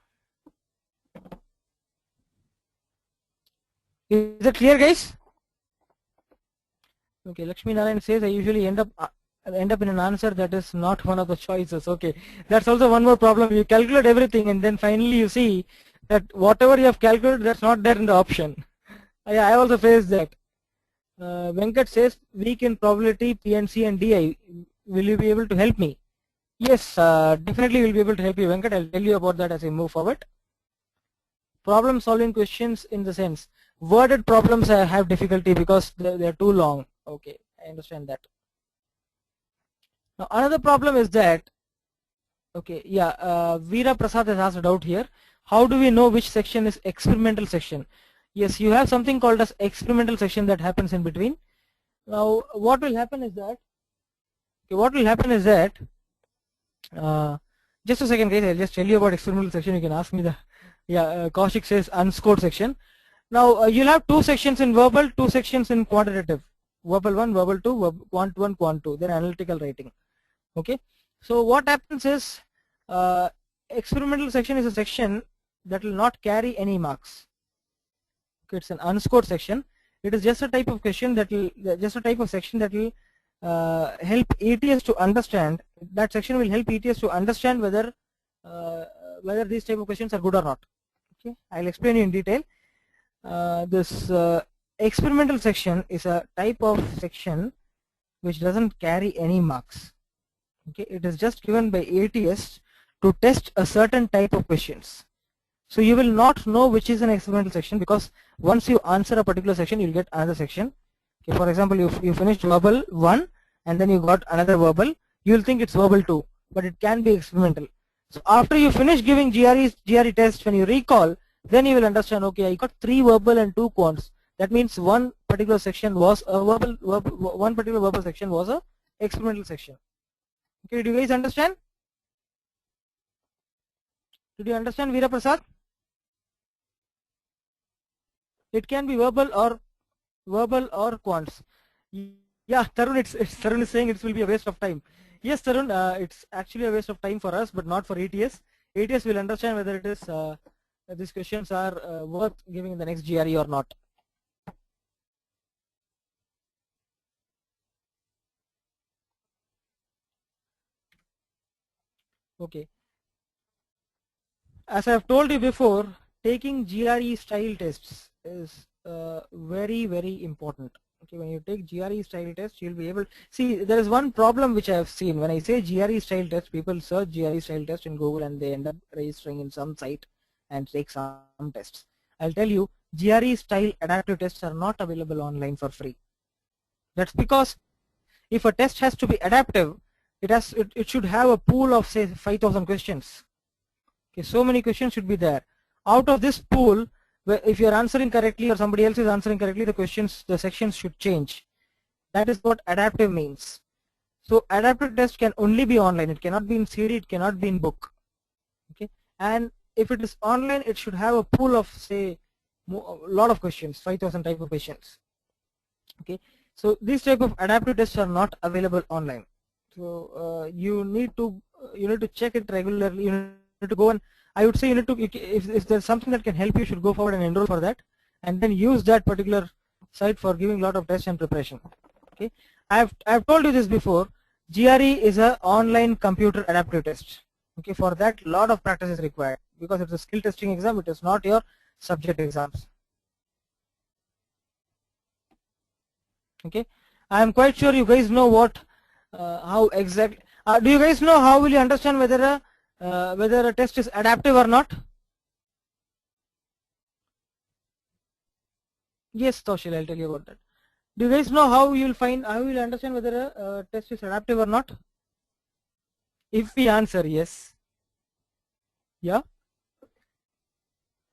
Speaker 1: Is that clear, guys? Okay, Lakshmi Narayan says I usually end up in an answer that is not one of the choices. Okay, that's also one more problem. You calculate everything and then finally you see that whatever you have calculated, that's not there in the option. I also faced that. Venkat says weak in probability, PNC and DI. Will you be able to help me? Yes, definitely will be able to help you, Venkat. I'll tell you about that as we move forward. Problem solving questions in the sense, worded problems I have difficulty because they're too long. Okay, I understand that. Now another problem is that, okay, yeah, Veera Prasad has asked a doubt here. How do we know which section is experimental section? Yes, you have something called as experimental section that happens in between. Now what will happen is that, just a second guys, I'll just tell you about experimental section. You can ask me the, yeah, Kaushik says unscored section. Now you'll have two sections in verbal, two sections in quantitative. Verbal 1, verbal 2, quant 1, quant 2, they're analytical writing. Okay, so what happens is experimental section is a section that will not carry any marks. Okay, it's an unscored section. It is just a type of question that will, just a type of section that will help ETS to understand. That section will help ETS to understand whether these type of questions are good or not. Okay, I'll explain you in detail. This experimental section is a type of section which doesn't carry any marks. Okay, it is just given by ATS to test a certain type of questions. So you will not know which is an experimental section, because once you answer a particular section, you'll get another section. Okay, for example, you finished verbal 1 and then you got another verbal, you'll think it's verbal 2, but it can be experimental. So after you finish giving GRE test, when you recall, then you will understand, okay, I got 3 verbal and 2 quants. That means one particular section was a one particular verbal section was a experimental section. Okay, do you guys understand? Did you understand, Veera Prasad? It can be verbal or quants. Yeah, Tarun, Tarun is saying it will be a waste of time. Yes, Tarun, it's actually a waste of time for us, but not for ATS. ATS will understand whether it is these questions are worth giving in the next GRE or not. Okay. As I have told you before, taking GRE style tests is very, very important. Okay, when you take GRE style test, you'll be able, see, there is one problem which I have seen. When I say GRE style test, people search GRE style test in Google and they end up registering in some site and take some tests. I'll tell you, GRE style adaptive tests are not available online for free. That's because if a test has to be adaptive, it should have a pool of say 5,000 questions. Okay, so many questions should be there. Out of this pool, if you are answering correctly or somebody else is answering correctly, the sections should change. That is what adaptive means. So adaptive test can only be online. It cannot be in CD. It cannot be in book. Okay, and if it is online, it should have a pool of say a lot of questions, 5,000 type of questions. Okay, so these type of adaptive tests are not available online. So you need to check it regularly. You need to go, and I would say you need to, if there's something that can help you, should go forward and enroll for that, and then use that particular site for giving a lot of tests and preparation. Okay, I've told you this before. GRE is an online computer adaptive test. Okay, for that a lot of practice is required because it's a skill testing exam. It is not your subject exams. Okay, I am quite sure you guys know what, how exactly. Do you guys know how will you understand whether a test is adaptive or not? Yes, Toshil, I'll tell you about that. Do you guys know how you will understand whether a test is adaptive or not? If we answer yes, yeah,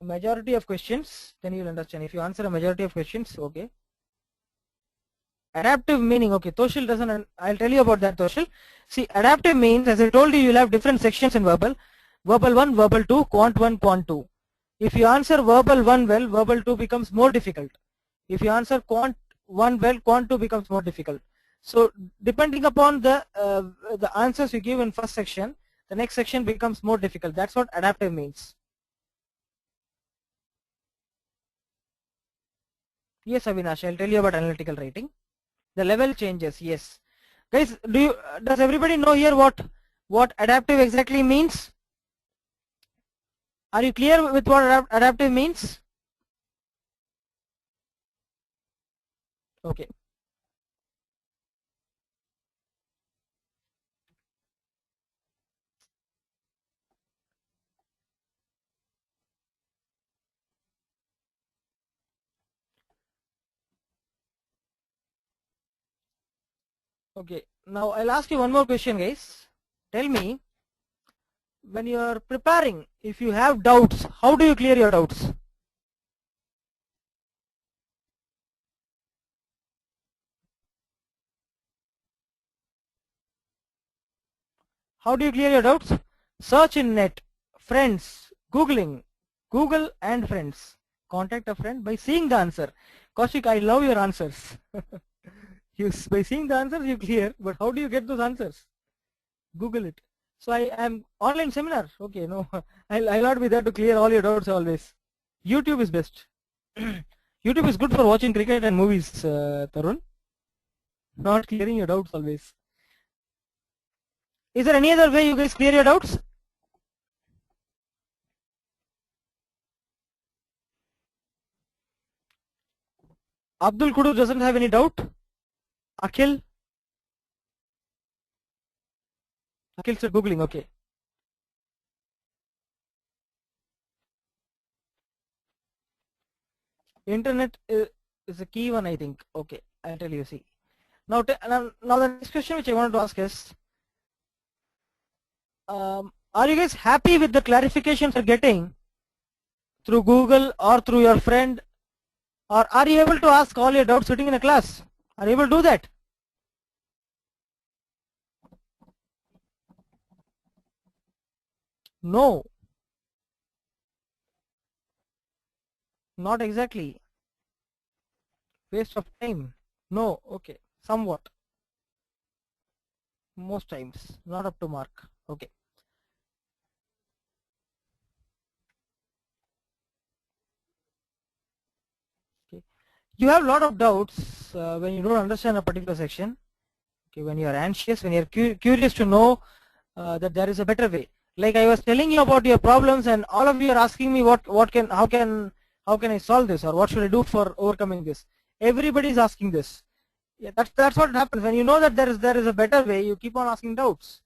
Speaker 1: majority of questions, then you will understand. If you answer a majority of questions, okay. Adaptive meaning, okay, Toshil doesn't, I'll tell you about that, Toshil. See, adaptive means, as I told you, you'll have different sections in verbal. Verbal 1, verbal 2, quant 1, quant 2. If you answer verbal 1 well, verbal 2 becomes more difficult. If you answer quant 1 well, quant 2 becomes more difficult. So depending upon the answers you give in first section, the next section becomes more difficult. That's what adaptive means. Yes, Avinash, I'll tell you about analytical writing. The level changes, yes. Guys, does everybody know here what adaptive exactly means? Are you clear with what adaptive means? Okay. Okay, now I'll ask you one more question, guys. Tell me, when you are preparing, if you have doubts, how do you clear your doubts? How do you clear your doubts? Search in net, friends, Googling, Google and friends. Contact a friend by seeing the answer. Kaushik, I love your answers. By seeing the answers you clear, but how do you get those answers? Google it. So I am online seminar. Okay, no, I'll not be there to clear all your doubts always. YouTube is best. YouTube is good for watching cricket and movies, Tarun. Not clearing your doubts always. Is there any other way you guys clear your doubts? Abdul Kudu doesn't have any doubt. Akhil said Googling, okay. Internet is a key one, I think. Okay, I'll tell you, see. Now the next question which I wanted to ask is, are you guys happy with the clarifications you're getting through Google or through your friend? Or are you able to ask all your doubts sitting in a class? Are you able to do that? No. Not exactly. Waste of time. No. Okay. Somewhat. Most times. Not up to mark. Okay. Okay. You have a lot of doubts when you don't understand a particular section. Okay. When you are anxious, when you are curious to know that there is a better way. Like I was telling you about your problems, and all of you are asking me how can I solve this, or what should I do for overcoming this. Everybody is asking this. Yeah, that's what happens when you know that there is a better way. You keep on asking doubts.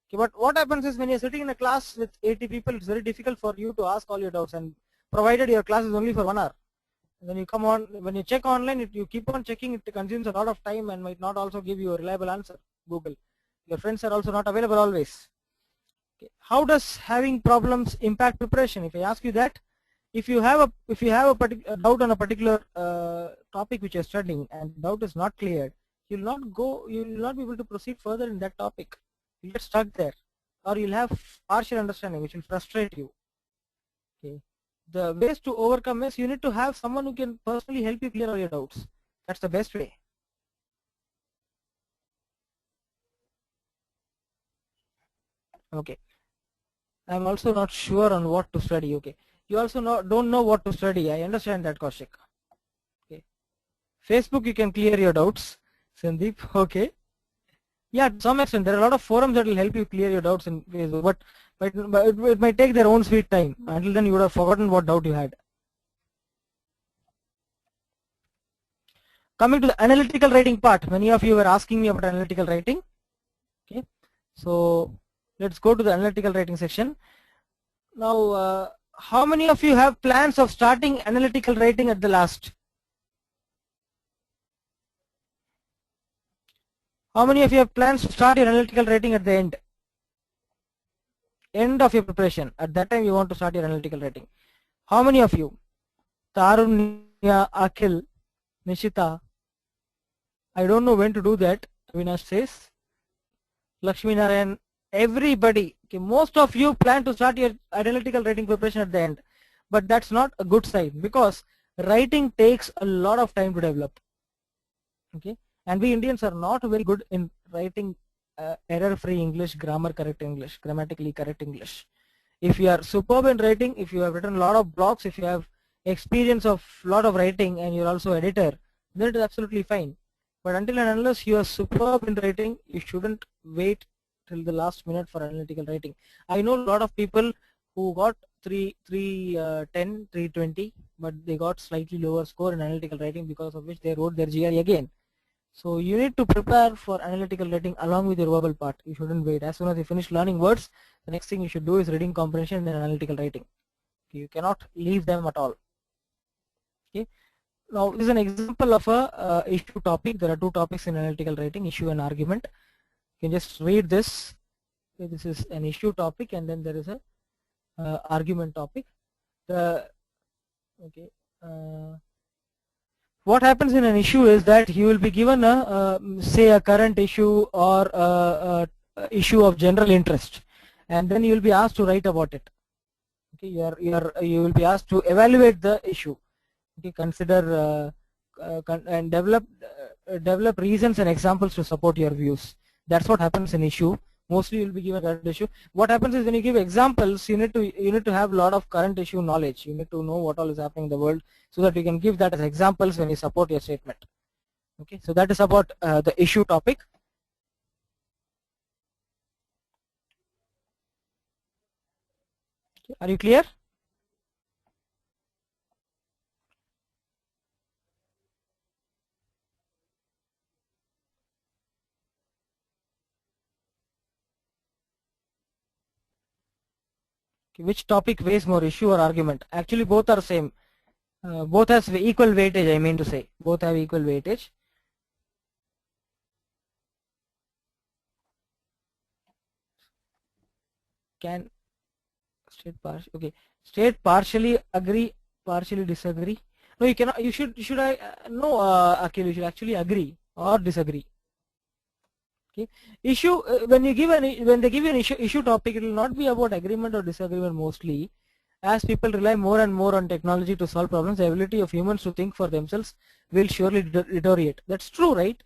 Speaker 1: Okay, but what happens is when you're sitting in a class with 80 people, it's very difficult for you to ask all your doubts, and provided your class is only for 1 hour. When you come on, when you check online, you keep on checking, it consumes a lot of time and might not also give you a reliable answer. Google, your friends are also not available always. Okay. How does having problems impact preparation? If I ask you that, if you have a doubt on a particular topic which you're studying and doubt is not cleared, you will not be able to proceed further in that topic. You get stuck there, or you'll have partial understanding which will frustrate you. Okay. The ways to overcome is you need to have someone who can personally help you clear all your doubts. That's the best way. Okay. I'm also not sure on what to study. Okay. You also don't know what to study. I understand that, Kaushik. Okay. Facebook, you can clear your doubts. Sandeep, okay. Yeah, to some extent, there are a lot of forums that will help you clear your doubts in Facebook, but it might take their own sweet time. Until then, you would have forgotten what doubt you had. Coming to the analytical writing part, many of you were asking me about analytical writing. Okay, so let's go to the analytical writing section. Now, how many of you have plans of starting analytical writing at the last? How many of you have plans to start your analytical writing at the end of your preparation? At that time you want to start your analytical writing. How many of you? Tarunya, Akhil, Nishita. I don't know when to do that. Avinash says. Lakshmi Narayan, everybody. Okay, most of you plan to start your analytical writing preparation at the end, but that's not a good sign because writing takes a lot of time to develop. Okay. And we Indians are not very good in writing error-free English, grammar correct English, grammatically correct English. If you are superb in writing, if you have written a lot of blogs, if you have experience of lot of writing and you're also editor, then it is absolutely fine. But until and unless you are superb in writing, you shouldn't wait till the last minute for analytical writing. I know a lot of people who got 310, 320, but they got slightly lower score in analytical writing, because of which they wrote their GRE again. So you need to prepare for analytical writing along with your verbal part. You shouldn't wait. As soon as you finish learning words, the next thing you should do is reading comprehension and then analytical writing. Okay, you cannot leave them at all. Okay. Now this is an example of a issue topic. There are two topics in analytical writing: issue and argument. You can just read this. Okay, this is an issue topic, and then there is a argument topic. What happens in an issue is that you will be given a say a current issue or a issue of general interest, and then you will be asked to write about it. Okay, you will be asked to evaluate the issue. Okay, consider and develop reasons and examples to support your views. That's what happens in issue. Mostly you'll be given current issue. What happens is when you give examples, you need to have a lot of current issue knowledge. You need to know what all is happening in the world, so that you can give that as examples when you support your statement. Okay, so that is about the issue topic. Okay, are you clear? Which topic weighs more, issue or argument? Actually both are same. Both has equal weightage, I mean to say. Both have equal weightage. Can state partially, okay, state partially agree, partially disagree? No, you cannot. You should no, Akhil, you should actually agree or disagree. Okay, issue when they give you an issue topic, it will not be about agreement or disagreement mostly. As people rely more and more on technology to solve problems, the ability of humans to think for themselves will surely deteriorate. That's true, right?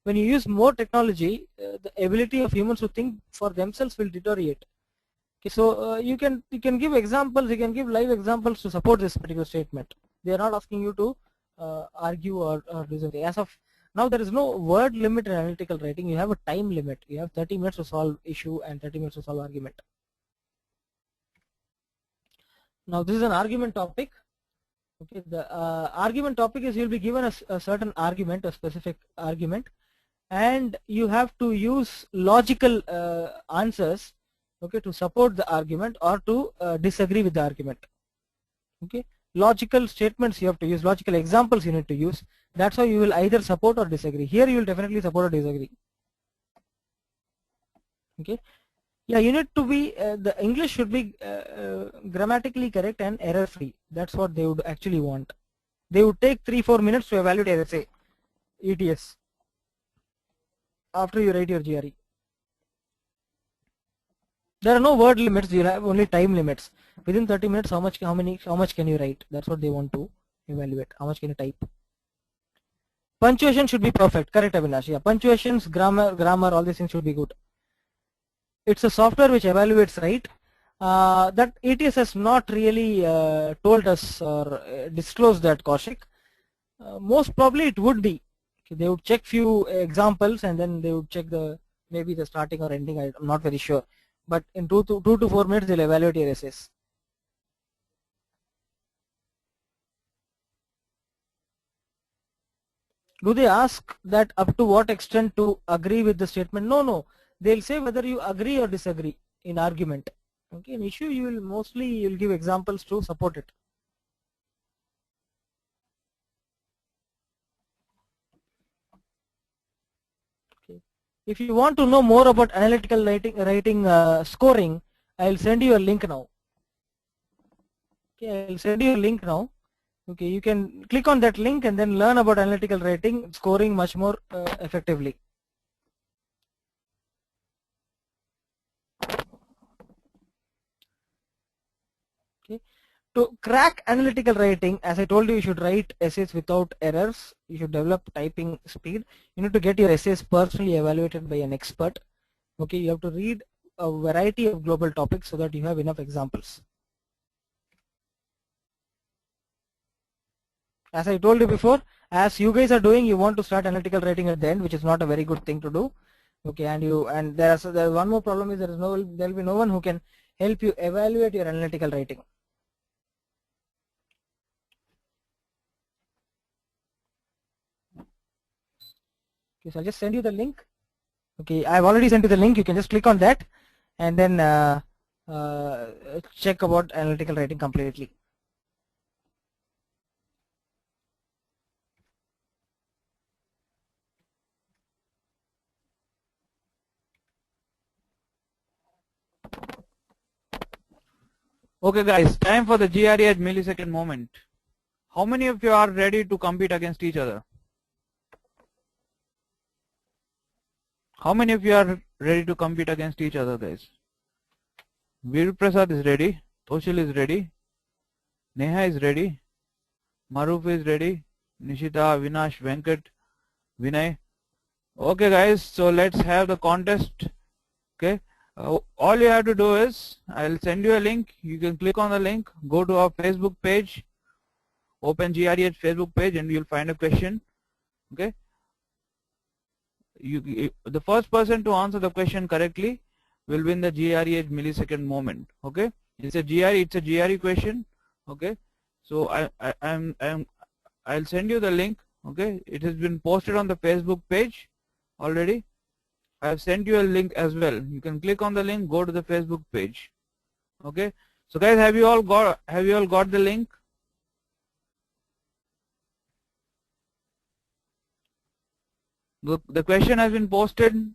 Speaker 1: When you use more technology, the ability of humans to think for themselves will deteriorate. Okay, so you can give examples, you can give live examples to support this particular statement. They are not asking you to argue or do something. As of now, there is no word limit in analytical writing. You have a time limit. You have 30 minutes to solve issue and 30 minutes to solve argument. Now this is an argument topic. Okay, the argument topic is you'll be given a certain argument, a specific argument, and you have to use logical answers, okay, to support the argument or to disagree with the argument. Okay, logical statements you have to use, logical examples you need to use. That's how you will either support or disagree. Here you will definitely support or disagree. Okay. Yeah, you need to be, the English should be grammatically correct and error free. That's what they would actually want. They would take 3-4 minutes to evaluate your essay, ETS, after you write your GRE. There are no word limits, you have only time limits. Within 30 minutes, how much can you write? That's what they want to evaluate. How much can you type? Punctuation should be perfect. Correct, Avinash. Yeah, punctuations, grammar, all these things should be good. It's a software which evaluates, right? That ETS has not really told us or disclosed that, Kaushik. Most probably it would be. Okay, they would check few examples and then they would check maybe the starting or ending. I'm not very sure. But in 2 to 4 minutes they'll evaluate your essays. Do they ask that up to what extent to agree with the statement? No. They'll say whether you agree or disagree in argument. Okay, in issue you'll give examples to support it. Okay. If you want to know more about analytical writing scoring, I'll send you a link now. Okay, I'll send you a link now. Okay, you can click on that link and then learn about analytical writing scoring much more effectively. Okay. To crack analytical writing, as I told you, you should write essays without errors. You should develop typing speed. You need to get your essays personally evaluated by an expert. Okay, you have to read a variety of global topics so that you have enough examples. As I told you before, as you guys are doing, you want to start analytical writing at the end, which is not a very good thing to do. Okay, and there's one more problem is there will be no one who can help you evaluate your analytical writing. Okay, so I'll just send you the link. Okay, I've already sent you the link. You can just click on that and then check about analytical writing completely.
Speaker 3: Okay guys, time for the GRE at millisecond moment. How many of you are ready to compete against each other? How many of you are ready to compete against each other, guys? Veer Prasad is ready, Toshil is ready, Neha is ready, Maruf is ready, Nishita, Vinash, Venkat, Vinay. Okay guys, so let's have the contest. Okay, all you have to do is, I'll send you a link. You can click on the link, go to our Facebook page, open GREedge Facebook page, and you'll find a question. Okay, the first person to answer the question correctly will win the GREedge millisecond moment. Okay, it's a GRE question. Okay, so I'll send you the link. Okay, it has been posted on the Facebook page already. I have sent you a link as well. You can click on the link, go to the Facebook page. Okay, so guys, have you all got the link? The question has been posted.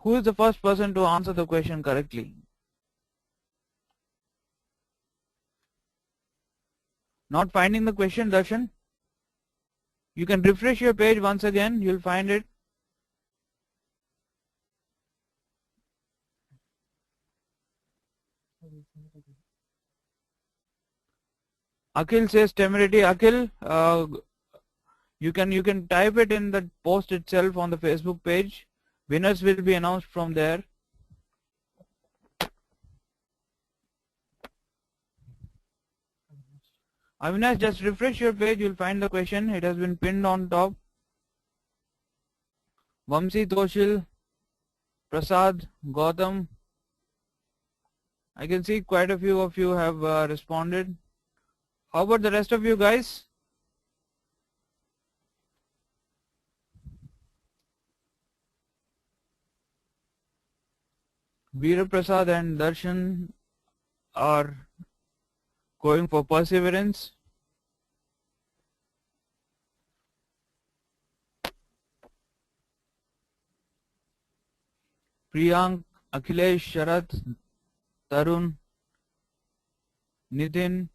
Speaker 3: Who is the first person to answer the question correctly? Not finding the question, Darshan? You can refresh your page once again, you'll find it. Akhil says temerity. Akhil, you can type it in the post itself on the Facebook page. Winners will be announced from there. Avinash, just refresh your page, you'll find the question. It has been pinned on top. Vamsi, Toshil, Prasad, Gautam. I can see quite a few of you have responded. How about the rest of you guys? Veera Prasad and Darshan are going for perseverance. Priyank, Akhilesh, Sharat, Tarun, Nitin,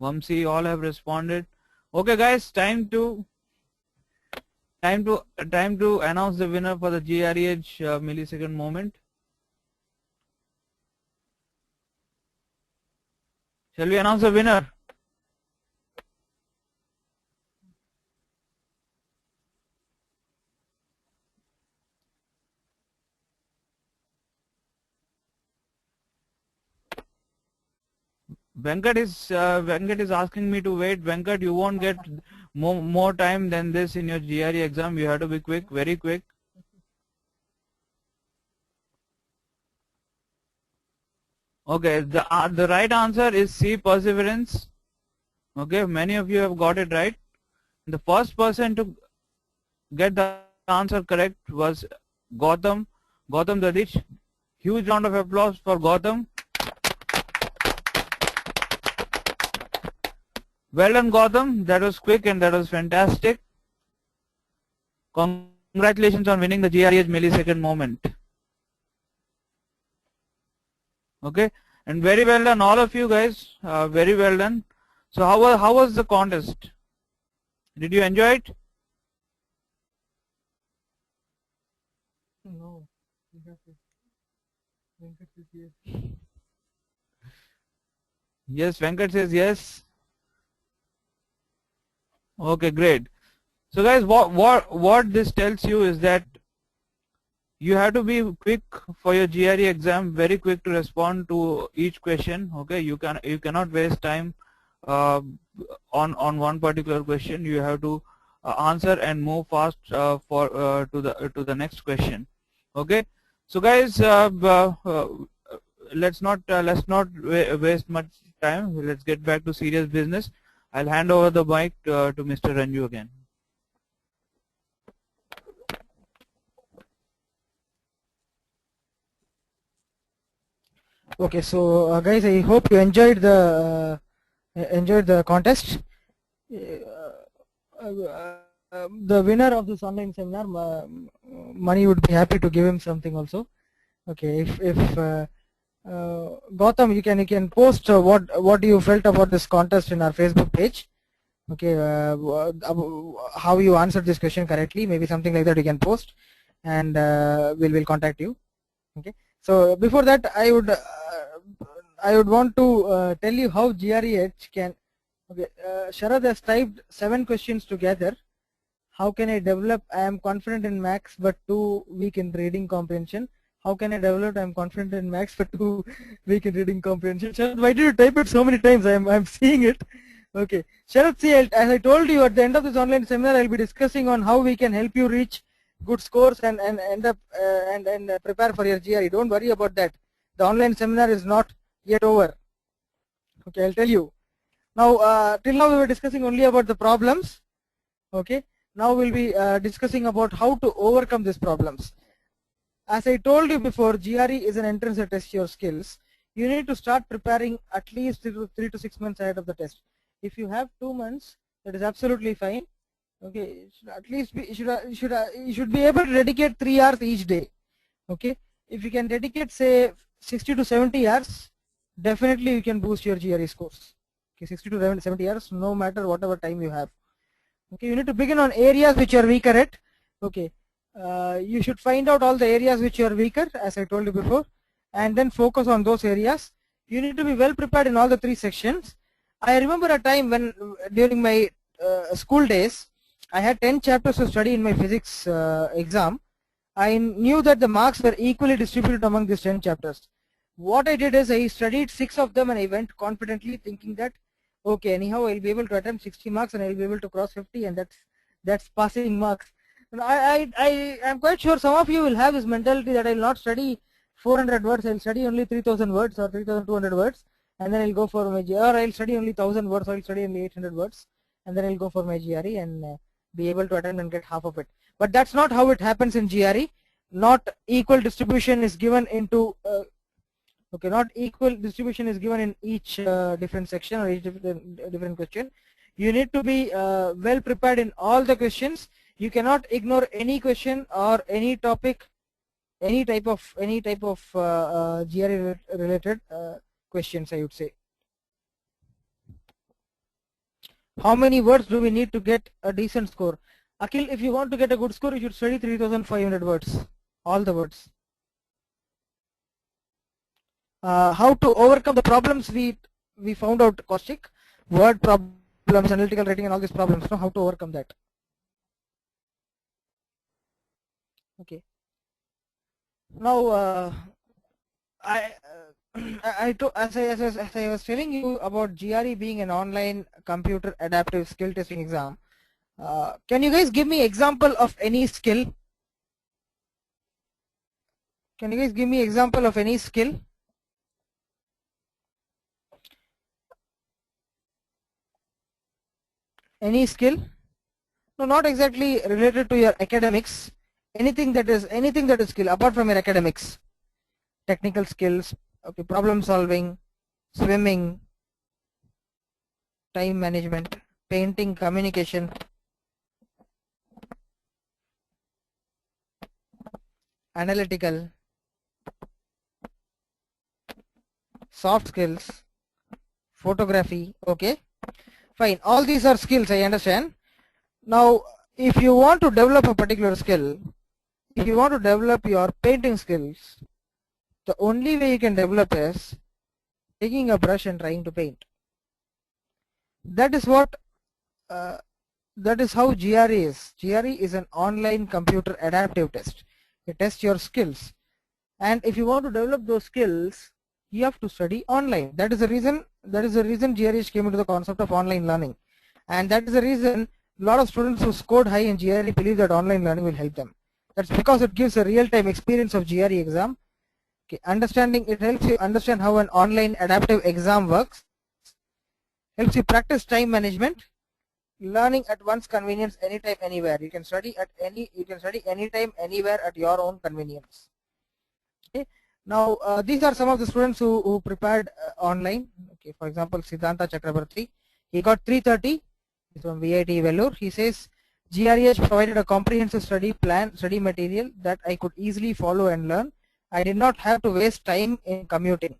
Speaker 3: Vamsi, all have responded. Okay, guys, time to announce the winner for the GREedge millisecond moment. Shall we announce the winner? Venkat is asking me to wait. Venkat, you won't get more time than this in your GRE exam. You have to be quick, very quick. Okay, the right answer is C, perseverance. Okay, many of you have got it right. The first person to get the answer correct was Gautam Dadich. Huge round of applause for Gautam. Well done, Gautam. That was quick and that was fantastic. Congratulations on winning the GREedge millisecond moment. Okay, and very well done, all of you guys. Very well done. So how was the contest? Did you enjoy it?
Speaker 2: No. Venkat says yes.
Speaker 3: Yes, Venkat says yes. Okay, great. So guys, what this tells you is that you have to be quick for your GRE exam, very quick to respond to each question. Okay, you cannot waste time on one particular question. You have to answer and move fast to the next question. Okay, so guys, let's not waste much time. Let's get back to serious business. I'll hand over the mic to Mr. Ranju again.
Speaker 1: Okay, so guys, I hope you enjoyed the contest. The winner of this online seminar, Mani would be happy to give him something also. Okay, if Gautam, you can post what you felt about this contest in our Facebook page. Okay, how you answered this question correctly, maybe something like that you can post, and we'll contact you. Okay, so before that, I would want to tell you how GREedge can. Okay, Sharad has typed 7 questions together. How can I develop? I am confident in maths but too weak in reading comprehension. How can I develop? I am confident in maths but too weak in reading comprehension. Sharad, why did you type it so many times? I'm seeing it. Okay, Sharad, see, as I told you, at the end of this online seminar, I'll be discussing on how we can help you reach good scores and end up and prepare for your GRE. Don't worry about that. The online seminar is not yet over. Okay, I'll tell you. Now, till now we were discussing only about the problems. Okay, now we'll be discussing about how to overcome these problems. As I told you before, GRE is an entrance to test your skills. You need to start preparing at least 3 to 6 months ahead of the test. If you have 2 months, that is absolutely fine. Okay, at least you should be able to dedicate 3 hours each day. Okay, if you can dedicate say 60 to 70 hours, definitely you can boost your GRE scores. Okay, 60 to 70 hours, no matter whatever time you have. Okay, you need to begin on areas which you are weaker at. Okay, you should find out all the areas which you are weaker, as I told you before, and then focus on those areas. You need to be well prepared in all the 3 sections. I remember a time when during my school days, I had 10 chapters to study in my physics exam. I knew that the marks were equally distributed among these 10 chapters. What I did is I studied 6 of them and I went confidently thinking that, okay, anyhow I'll be able to attempt 60 marks and I'll be able to cross 50, and that's passing marks. And I am quite sure some of you will have this mentality that I'll not study 400 words, I'll study only 3000 words or 3200 words, and then I'll go for my GRE, or I'll study only 1000 words, or I'll study only 800 words, and then I'll go for my GRE and be able to attempt and get half of it. But that's not how it happens in GRE. not equal distribution is given into okay, not equal distribution is given in each different section or each different question. You need to be well prepared in all the questions. You cannot ignore any question or any topic, any type of GRE related questions, I would say. How many words do we need to get a decent score? Akhil, if you want to get a good score, you should study 3,500 words, all the words. How to overcome the problems we found out, Kaushik, word problems, analytical writing, and all these problems. So how to overcome that? Okay. Now, as I was telling you about GRE being an online computer adaptive skill testing exam. Can you guys give me example of any skill? Can you guys give me example of any skill? Any skill? No, not exactly related to your academics. Anything that is skill apart from your academics. Technical skills, okay, problem solving, swimming, time management, painting, communication, analytical, soft skills, photography. Okay, fine, all these are skills, I understand. Now if you want to develop a particular skill, if you want to develop your painting skills, the only way you can develop is taking a brush and trying to paint. That is what that is how GRE is. GRE is an online computer adaptive test. It tests your skills, and if you want to develop those skills, you have to study online. That is the reason GRE came into the concept of online learning, and that is the reason a lot of students who scored high in GRE believe that online learning will help them. That's because it gives a real-time experience of GRE exam. Okay, it helps you understand how an online adaptive exam works, helps you practice time management, learning at one's convenience, anytime, anywhere. You can study anytime, anywhere at your own convenience. Okay. Now these are some of the students who prepared online. Okay, for example, Siddhanta Chakrabarti, he got 330. He's from VIT Vellore. He says GREH provided a comprehensive study material that I could easily follow and learn. I did not have to waste time in commuting.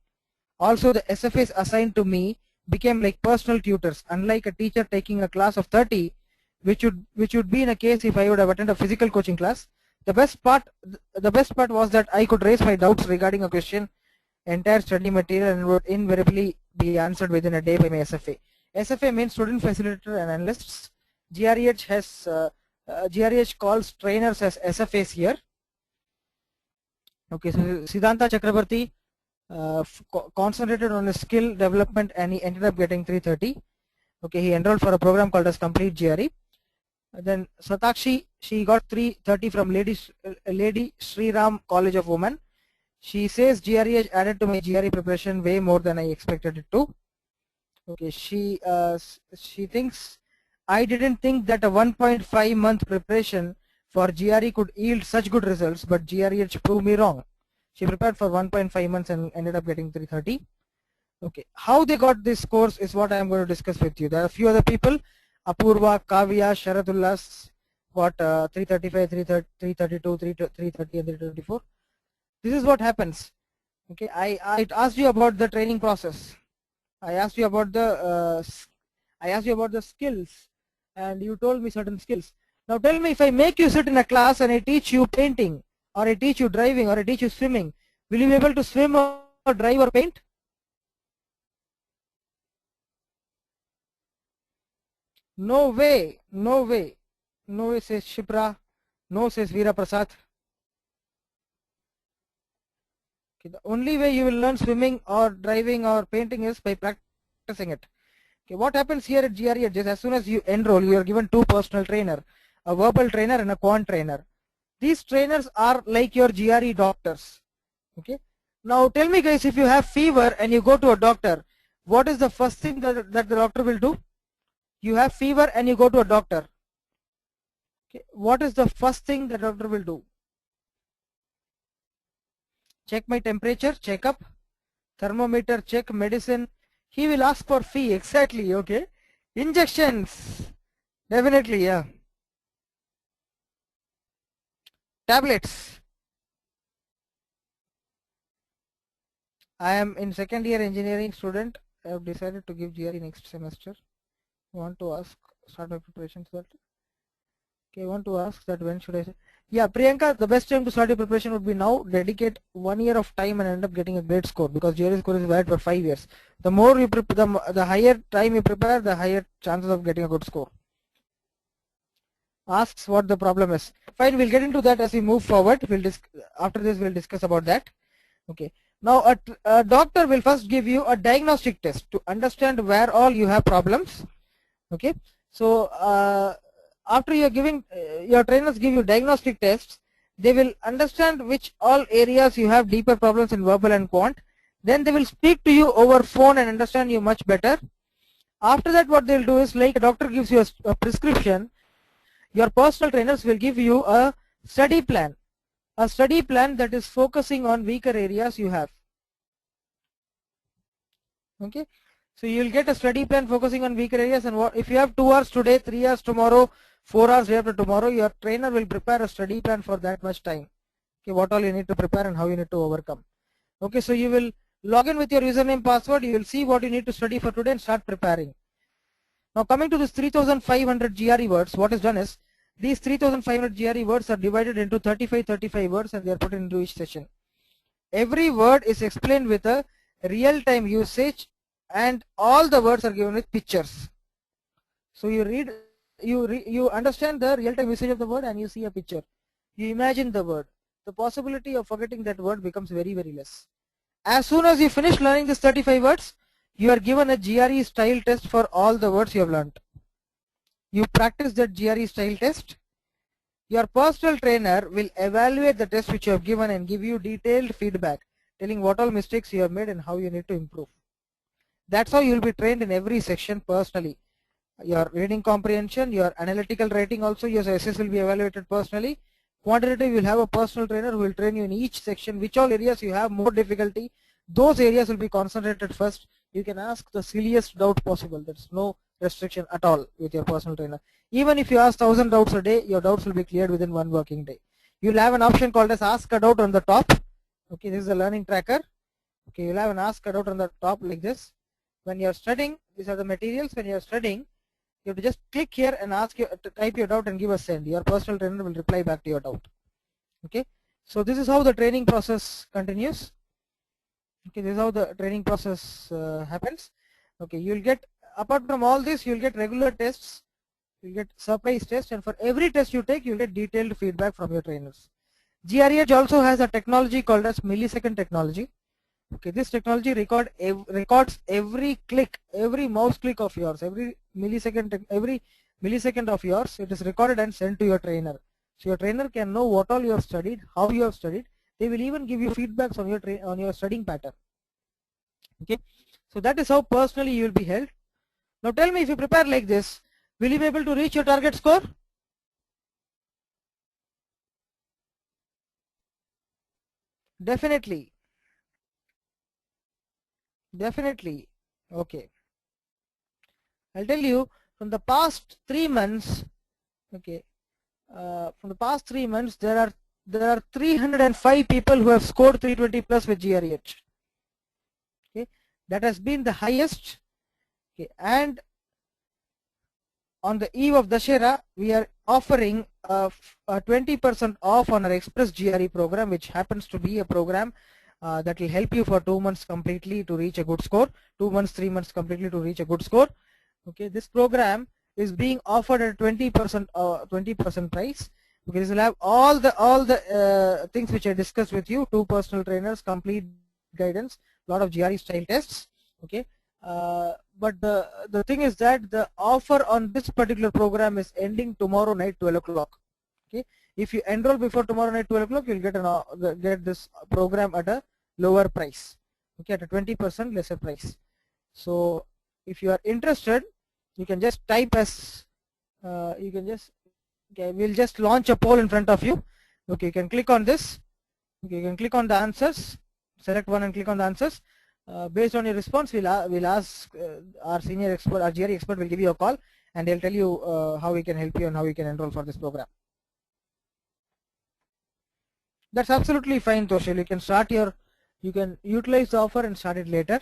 Speaker 1: Also, the SFAs assigned to me became like personal tutors, unlike a teacher taking a class of 30, which would be in a case if I would have attended a physical coaching class. The best part was that I could raise my doubts regarding a question, entire study material, and would invariably be answered within a day by my SFA. SFA means student facilitator and analysts. GREH has GREH calls trainers as SFAs here. Okay, so Siddhanta Chakrabarti concentrated on his skill development and he ended up getting 330. Okay, he enrolled for a program called as Complete GRE. Then Satakshi, she got 330 from Lady Sri Ram College of Women. She says GRE added to my GRE preparation way more than I expected it to. Okay, she thinks I didn't think that a 1.5 month preparation for GRE could yield such good results, but GREH proved me wrong. She prepared for 1.5 months and ended up getting 330. Okay, how they got this course is what I am going to discuss with you. There are a few other people. Apurva, Kavya, Sharatullas got 335, 332, 330 and 324. This is what happens. Okay, I asked you about the training process. I asked you about the skills, and you told me certain skills. Now tell me, if I make you sit in a class and I teach you painting, or I teach you driving, or I teach you swimming, will you be able to swim or drive or paint? No way, no way, no way, says Shipra. No, says Veera Prasad. Okay, the only way you will learn swimming or driving or painting is by practicing it. Okay, what happens here at GRE? Just as soon as you enroll, you are given two personal trainer, a verbal trainer and a quant trainer. These trainers are like your GRE doctors. Okay. Now tell me guys, if you have fever and you go to a doctor, what is the first thing that the doctor will do? You have fever and you go to a doctor. Okay. What is the first thing the doctor will do? check my temperature, check up, thermometer, check, medicine. He will ask for fee, exactly, okay. Injections, definitely, yeah. Tablets. I am in second year engineering student. I have decided to give GRE next semester. Want to ask, start my preparations that. Okay, I want to ask that when should I say? Yeah, Priyanka, the best time to start your preparation would be now. Dedicate 1 year of time and end up getting a great score, because GRE score is valid for 5 years. The more you prepare, the higher time you prepare, the higher chances of getting a good score. Asks what the problem is. Fine, we'll get into that as we move forward. After this we'll discuss about that. Okay. Now a doctor will first give you a diagnostic test to understand where all you have problems. Okay. So after you are giving, your trainers give you diagnostic tests, they will understand which all areas you have deeper problems in verbal and quant. Then they will speak to you over phone and understand you much better. After that, what they'll do is, like a doctor gives you a prescription, your personal trainers will give you a study plan that is focusing on weaker areas you have. Okay. So you will get a study plan focusing on weaker areas, and what if you have 2 hours today, 3 hours tomorrow, 4 hours day after tomorrow, your trainer will prepare a study plan for that much time. Okay, what all you need to prepare and how you need to overcome. Okay, so you will log in with your username, password, you will see what you need to study for today and start preparing. Now coming to this 3500 GRE words, what is done is, these 3500 GRE words are divided into 35 words and they are put into each session. Every word is explained with a real-time usage, and all the words are given with pictures. So you read, you understand the real-time usage of the word and you see a picture. You imagine the word. The possibility of forgetting that word becomes very, very less. As soon as you finish learning this 35 words, you are given a GRE style test for all the words you have learned. You practice that GRE style test. Your personal trainer will evaluate the test which you have given and give you detailed feedback, telling what all mistakes you have made and how you need to improve. That's how you will be trained in every section personally. Your reading comprehension, your analytical writing also, your SS will be evaluated personally. Quantitative, you will have a personal trainer who will train you in each section, which all areas you have more difficulty. Those areas will be concentrated first. You can ask the silliest doubt possible. There's no restriction at all with your personal trainer. Even if you ask 1000 doubts a day, your doubts will be cleared within 1 working day. You'll have an option called as ask a doubt on the top. Okay, this is a learning tracker. Okay, you'll have an ask a doubt on the top like this. When you're studying, these are the materials. When you're studying, you have to just click here and type your doubt and give a send. Your personal trainer will reply back to your doubt. Okay, so this is how the training process continues. Okay, this is how the training process happens. Okay, you'll get, apart from all this, you'll get regular tests, you'll get surprise tests, and for every test you take, you'll get detailed feedback from your trainers. GREedge also has a technology called as millisecond technology. Okay, this technology records every click, every mouse click of yours, every millisecond of yours. It is recorded and sent to your trainer. So your trainer can know what all you have studied, how you have studied. They will even give you feedbacks on your studying pattern. Okay, so that is how personally you will be held. Now tell me, if you prepare like this, will you be able to reach your target score? Definitely. Definitely. Okay. I'll tell you, from the past 3 months, okay, from the past 3 months, there are 305 people who have scored 320 plus with GREedge. Okay, that has been the highest. Okay, and on the eve of Dussehra, we are offering a 20% off on our Express GRE program, which happens to be a program that will help you for 2 months completely to reach a good score. 2 months, 3 months completely to reach a good score. Okay, this program is being offered at 20% price. Okay, this will have all the things which I discussed with you: 2 personal trainers, complete guidance, lot of GRE style tests. Okay, but the thing is that the offer on this particular program is ending tomorrow night 12 o'clock. Okay, if you enroll before tomorrow night 12 o'clock, you'll get this program at a lower price. Okay, at a 20% lesser price. So if you are interested, you can just type as okay, we'll just launch a poll in front of you. Okay, you can click on this. Okay, you can click on the answers, select one and click on the answers. Based on your response, we'll ask our senior expert, our GRE expert will give you a call and they'll tell you how we can help you and how you can enroll for this program. That's absolutely fine, Toshil. You can utilize the offer and start it later.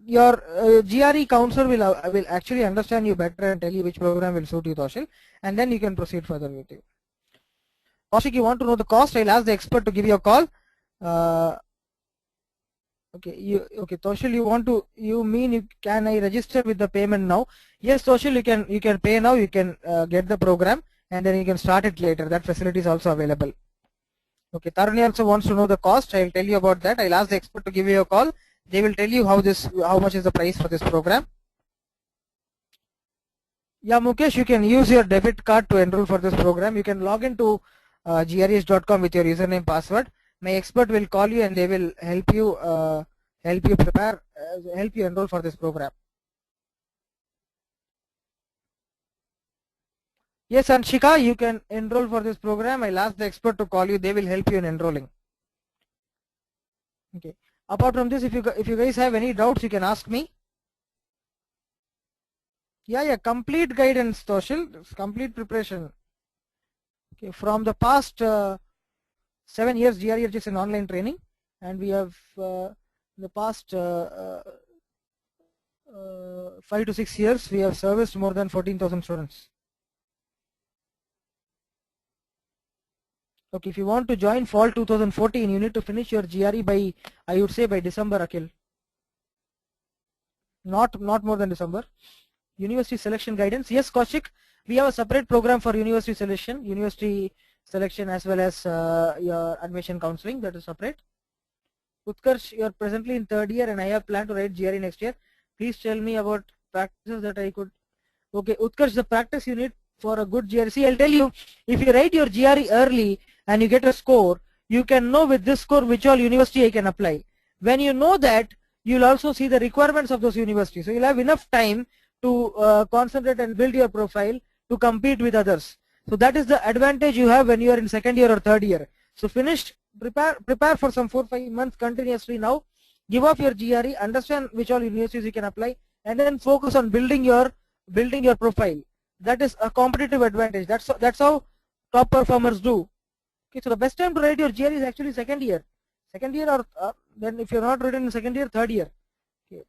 Speaker 1: Your GRE counselor will actually understand you better and tell you which program will suit you, Toshil, and then you can proceed further with you. Kaushik, you want to know the cost? I'll ask the expert to give you a call. Okay, Toshil, can I register with the payment now? Yes, Toshil, you can pay now. You can get the program and then you can start it later. That facility is also available. Okay, Taruni also wants to know the cost. I'll tell you about that. I'll ask the expert to give you a call. They will tell you how much is the price for this program. Yeah, Mukesh, you can use your debit card to enroll for this program. You can log into GREedge.com with your username password. My expert will call you and they will help you enroll for this program. Yes, Anshika, you can enroll for this program. I'll ask the expert to call you. They will help you in enrolling. Okay. Apart from this, if you guys have any doubts, you can ask me. Yeah, complete guidance, Toshil. It's complete preparation. Okay, from the past 7 years, GREedge is an online training, and we have the past 5 to 6 years, we have serviced more than 14,000 students. Okay, if you want to join fall 2014, you need to finish your GRE by, I would say, by December, Akhil. Not more than December. University selection guidance. Yes, Kaushik, we have a separate program for university selection as well as your admission counseling. That is separate. Utkarsh, you are presently in 3rd year and I have planned to write GRE next year. Please tell me about practices that I could. Okay, Utkarsh, the practice you need for a good GRE. See, I'll tell you, if you write your GRE early and you get a score, you can know with this score which all university I can apply. When you know that, you'll also see the requirements of those universities. So you'll have enough time to concentrate and build your profile to compete with others. So that is the advantage you have when you are in 2nd year or 3rd year. So prepare for some 4-5 months continuously now. Give off your GRE, understand which all universities you can apply, and then focus on building your profile. That is a competitive advantage. That's how top performers do. Okay, so the best time to write your GRE is actually 2nd year. 2nd year or then if you're not written in 2nd year, 3rd year. Okay,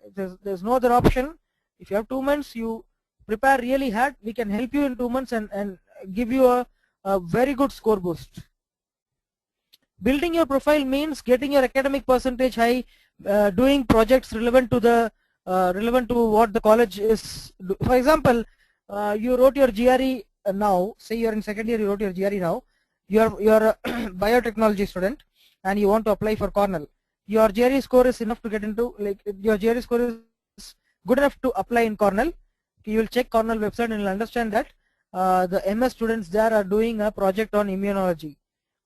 Speaker 1: there's no other option. If you have 2 months, you prepare really hard. We can help you in 2 months and give you a very good score boost. Building your profile means getting your academic percentage high, doing projects relevant to what the college is. For example, you wrote your GRE now. Say you're in 2nd year, you wrote your GRE now. You're a biotechnology student and you want to apply for Cornell. Your GRE score is enough to get into, your GRE score is good enough to apply in Cornell. You will check Cornell website and you'll understand that the MS students there are doing a project on immunology,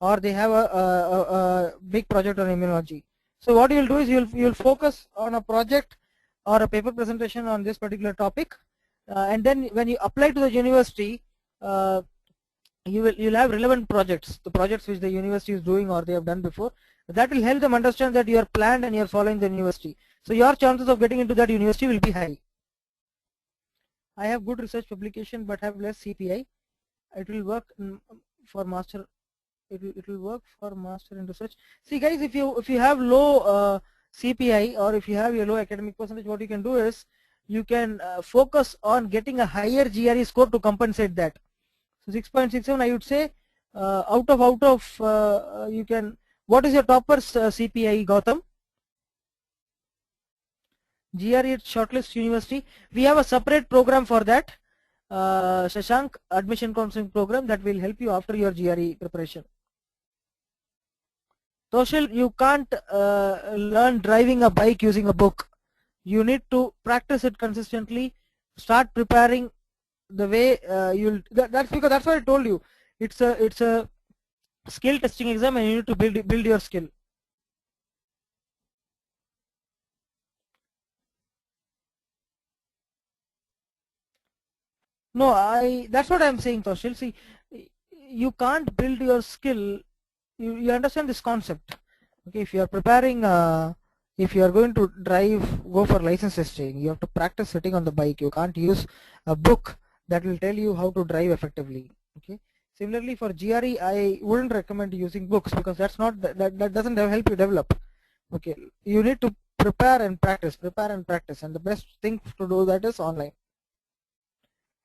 Speaker 1: or they have a big project on immunology. So what you'll do is you'll focus on a project or a paper presentation on this particular topic, and then when you apply to the university, you'll have relevant projects, the projects which the university is doing or they have done before. That will help them understand that you are planned and you are following the university. So your chances of getting into that university will be high. I have good research publication but have less CPI. It will work for master. It will work for master in research. See guys, if you have low CPI or if you have a low academic percentage, what you can do is you can focus on getting a higher GRE score to compensate that. So 6.67, I would say out of you can. What is your topper's CPI, Gautam? GRE shortlist university. We have a separate program for that. Shashank, admission counseling program that will help you after your GRE preparation. Toshil, you can't learn driving a bike using a book. You need to practice it consistently. Start preparing the way that's why I told you it's a skill testing exam and you need to build your skill. No, that's what I'm saying, Toshil. See, you can't build your skill. You understand this concept. Okay, if you are preparing, if you are going to go for license testing, you have to practice sitting on the bike. You can't use a book that will tell you how to drive effectively. Okay. Similarly, for GRE, I wouldn't recommend using books because that doesn't help you develop. Okay, you need to prepare and practice, and the best thing to do that is online.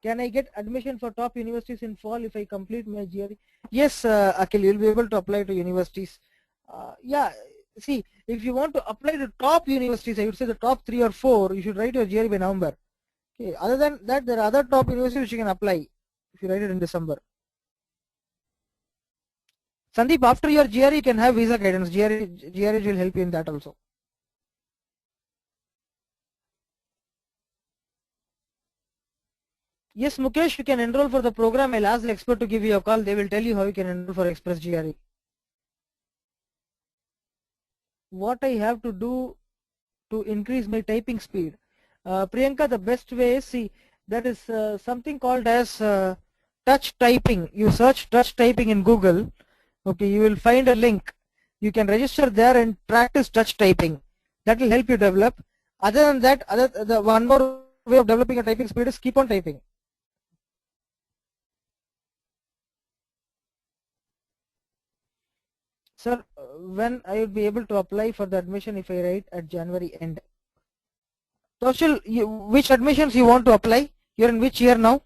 Speaker 1: Can I get admission for top universities in fall if I complete my GRE? Yes, Akhil, you'll be able to apply to universities. Yeah, see, if you want to apply to top universities, I would say the top 3 or 4, you should write your GRE by November. Okay, other than that, there are other top universities which you can apply if you write it in December. Sandeep, after your GRE, you can have visa guidance. GRE will help you in that also. Yes, Mukesh, you can enroll for the program. I'll ask the expert to give you a call. They will tell you how you can enroll for Express GRE. What I have to do to increase my typing speed? Priyanka, the best way is, see, that is something called as touch typing. You search touch typing in Google. Okay, you will find a link. You can register there and practice touch typing. That will help you develop. Other than that, the one more way of developing a typing speed is keep on typing. Sir, when I would be able to apply for the admission if I write at January end? Toshil, which admissions you want to apply? You're in which year now?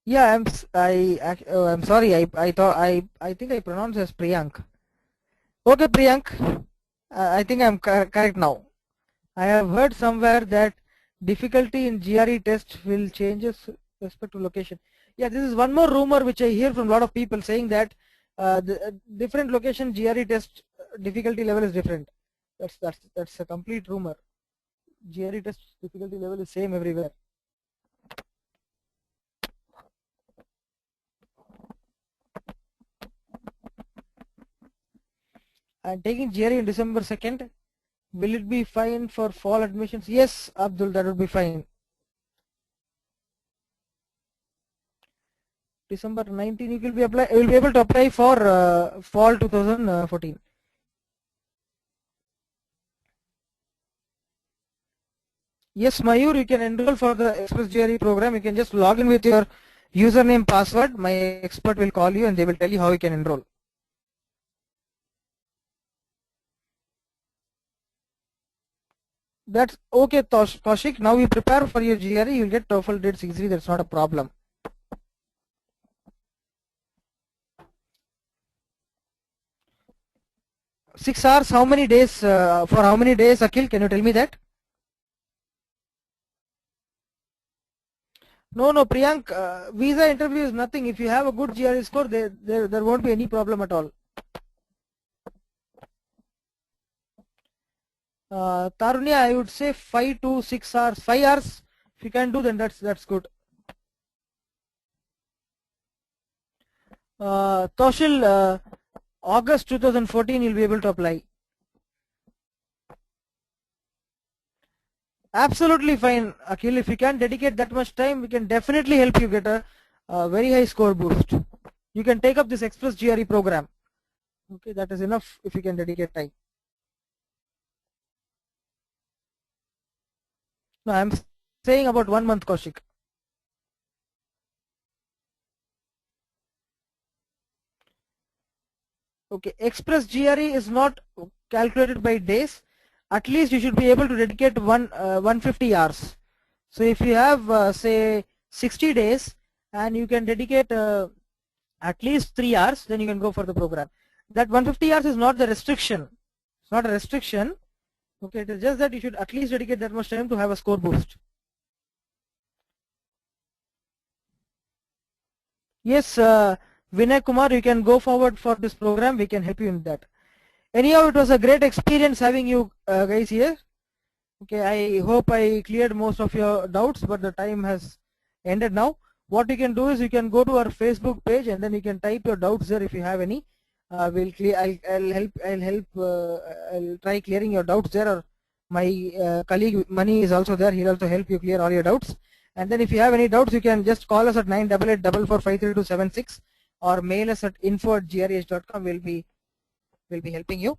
Speaker 1: Yeah, I'm sorry. I think I pronounced as Priyank. Okay, Priyank. I think I'm correct now. I have heard somewhere that difficulty in GRE test will changes respect to location. Yeah, this is one more rumor which I hear from a lot of people saying that the different location GRE test difficulty level is different. That's a complete rumor. GRE test difficulty level is same everywhere. I'm taking GRE in December 2nd. Will it be fine for fall admissions? Yes, Abdul, that would be fine. December 19, you will be able to apply for fall 2014. Yes, Mayur, you can enroll for the Express GRE program. You can just log in with your username, password. My expert will call you and they will tell you how you can enroll. That's okay, Kaushik. Now you prepare for your GRE. You'll get TOEFL dates easily. That's not a problem. Six hours. How many days? For how many days, Akhil? Can you tell me that? No, Priyank. Visa interview is nothing. If you have a good GRE score, there won't be any problem at all. Tarunya, I would say 5 to 6 hours. 5 hours. If you can do, then that's good. Toshil, August 2014, you'll be able to apply. Absolutely fine, Akhil. If you can dedicate that much time, we can definitely help you get a very high score boost. You can take up this Express GRE program. Okay, that is enough if you can dedicate time. No, I'm saying about 1 month, Kaushik. Okay, Express GRE is not calculated by days. At least you should be able to dedicate 150 hours. So if you have say 60 days and you can dedicate at least 3 hours, then you can go for the program. That 150 hours is not the restriction. It's not a restriction. Okay, it is just that you should at least dedicate that much time to have a score boost. Yes, Vinay Kumar, you can go forward for this program. We can help you in that. Anyhow, it was a great experience having you guys here. Okay, I hope I cleared most of your doubts, but the time has ended now. What you can do is you can go to our Facebook page and then you can type your doubts there if you have any. We'll clear. I'll try clearing your doubts there. Or my colleague Mani is also there. He'll also help you clear all your doubts. And then if you have any doubts, you can just call us at 9884453276 or mail us at info@greedge.com. We'll be helping you.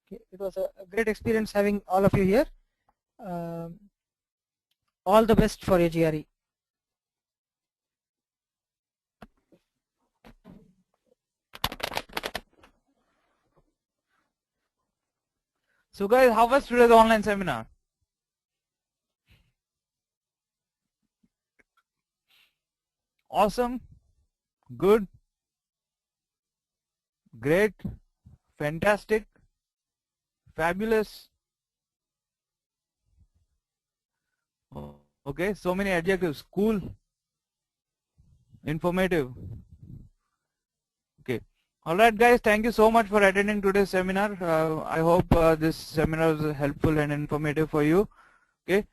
Speaker 1: Okay. It was a great experience having all of you here. All the best for your GRE.
Speaker 3: So guys, how was today's online seminar? Awesome, good, great, fantastic, fabulous. Okay, so many adjectives. Cool, informative. Okay. Alright guys, thank you so much for attending today's seminar. I hope this seminar was helpful and informative for you. Okay.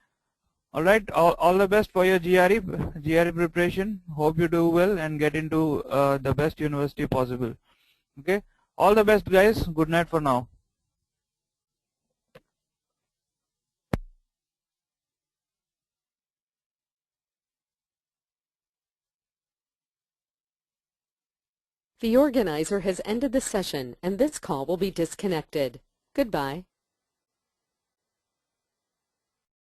Speaker 3: Alright, all the best for your GRE preparation. Hope you do well and get into the best university possible. Okay. All the best guys. Good night for now.
Speaker 4: The organizer has ended the session and this call will be disconnected. Goodbye.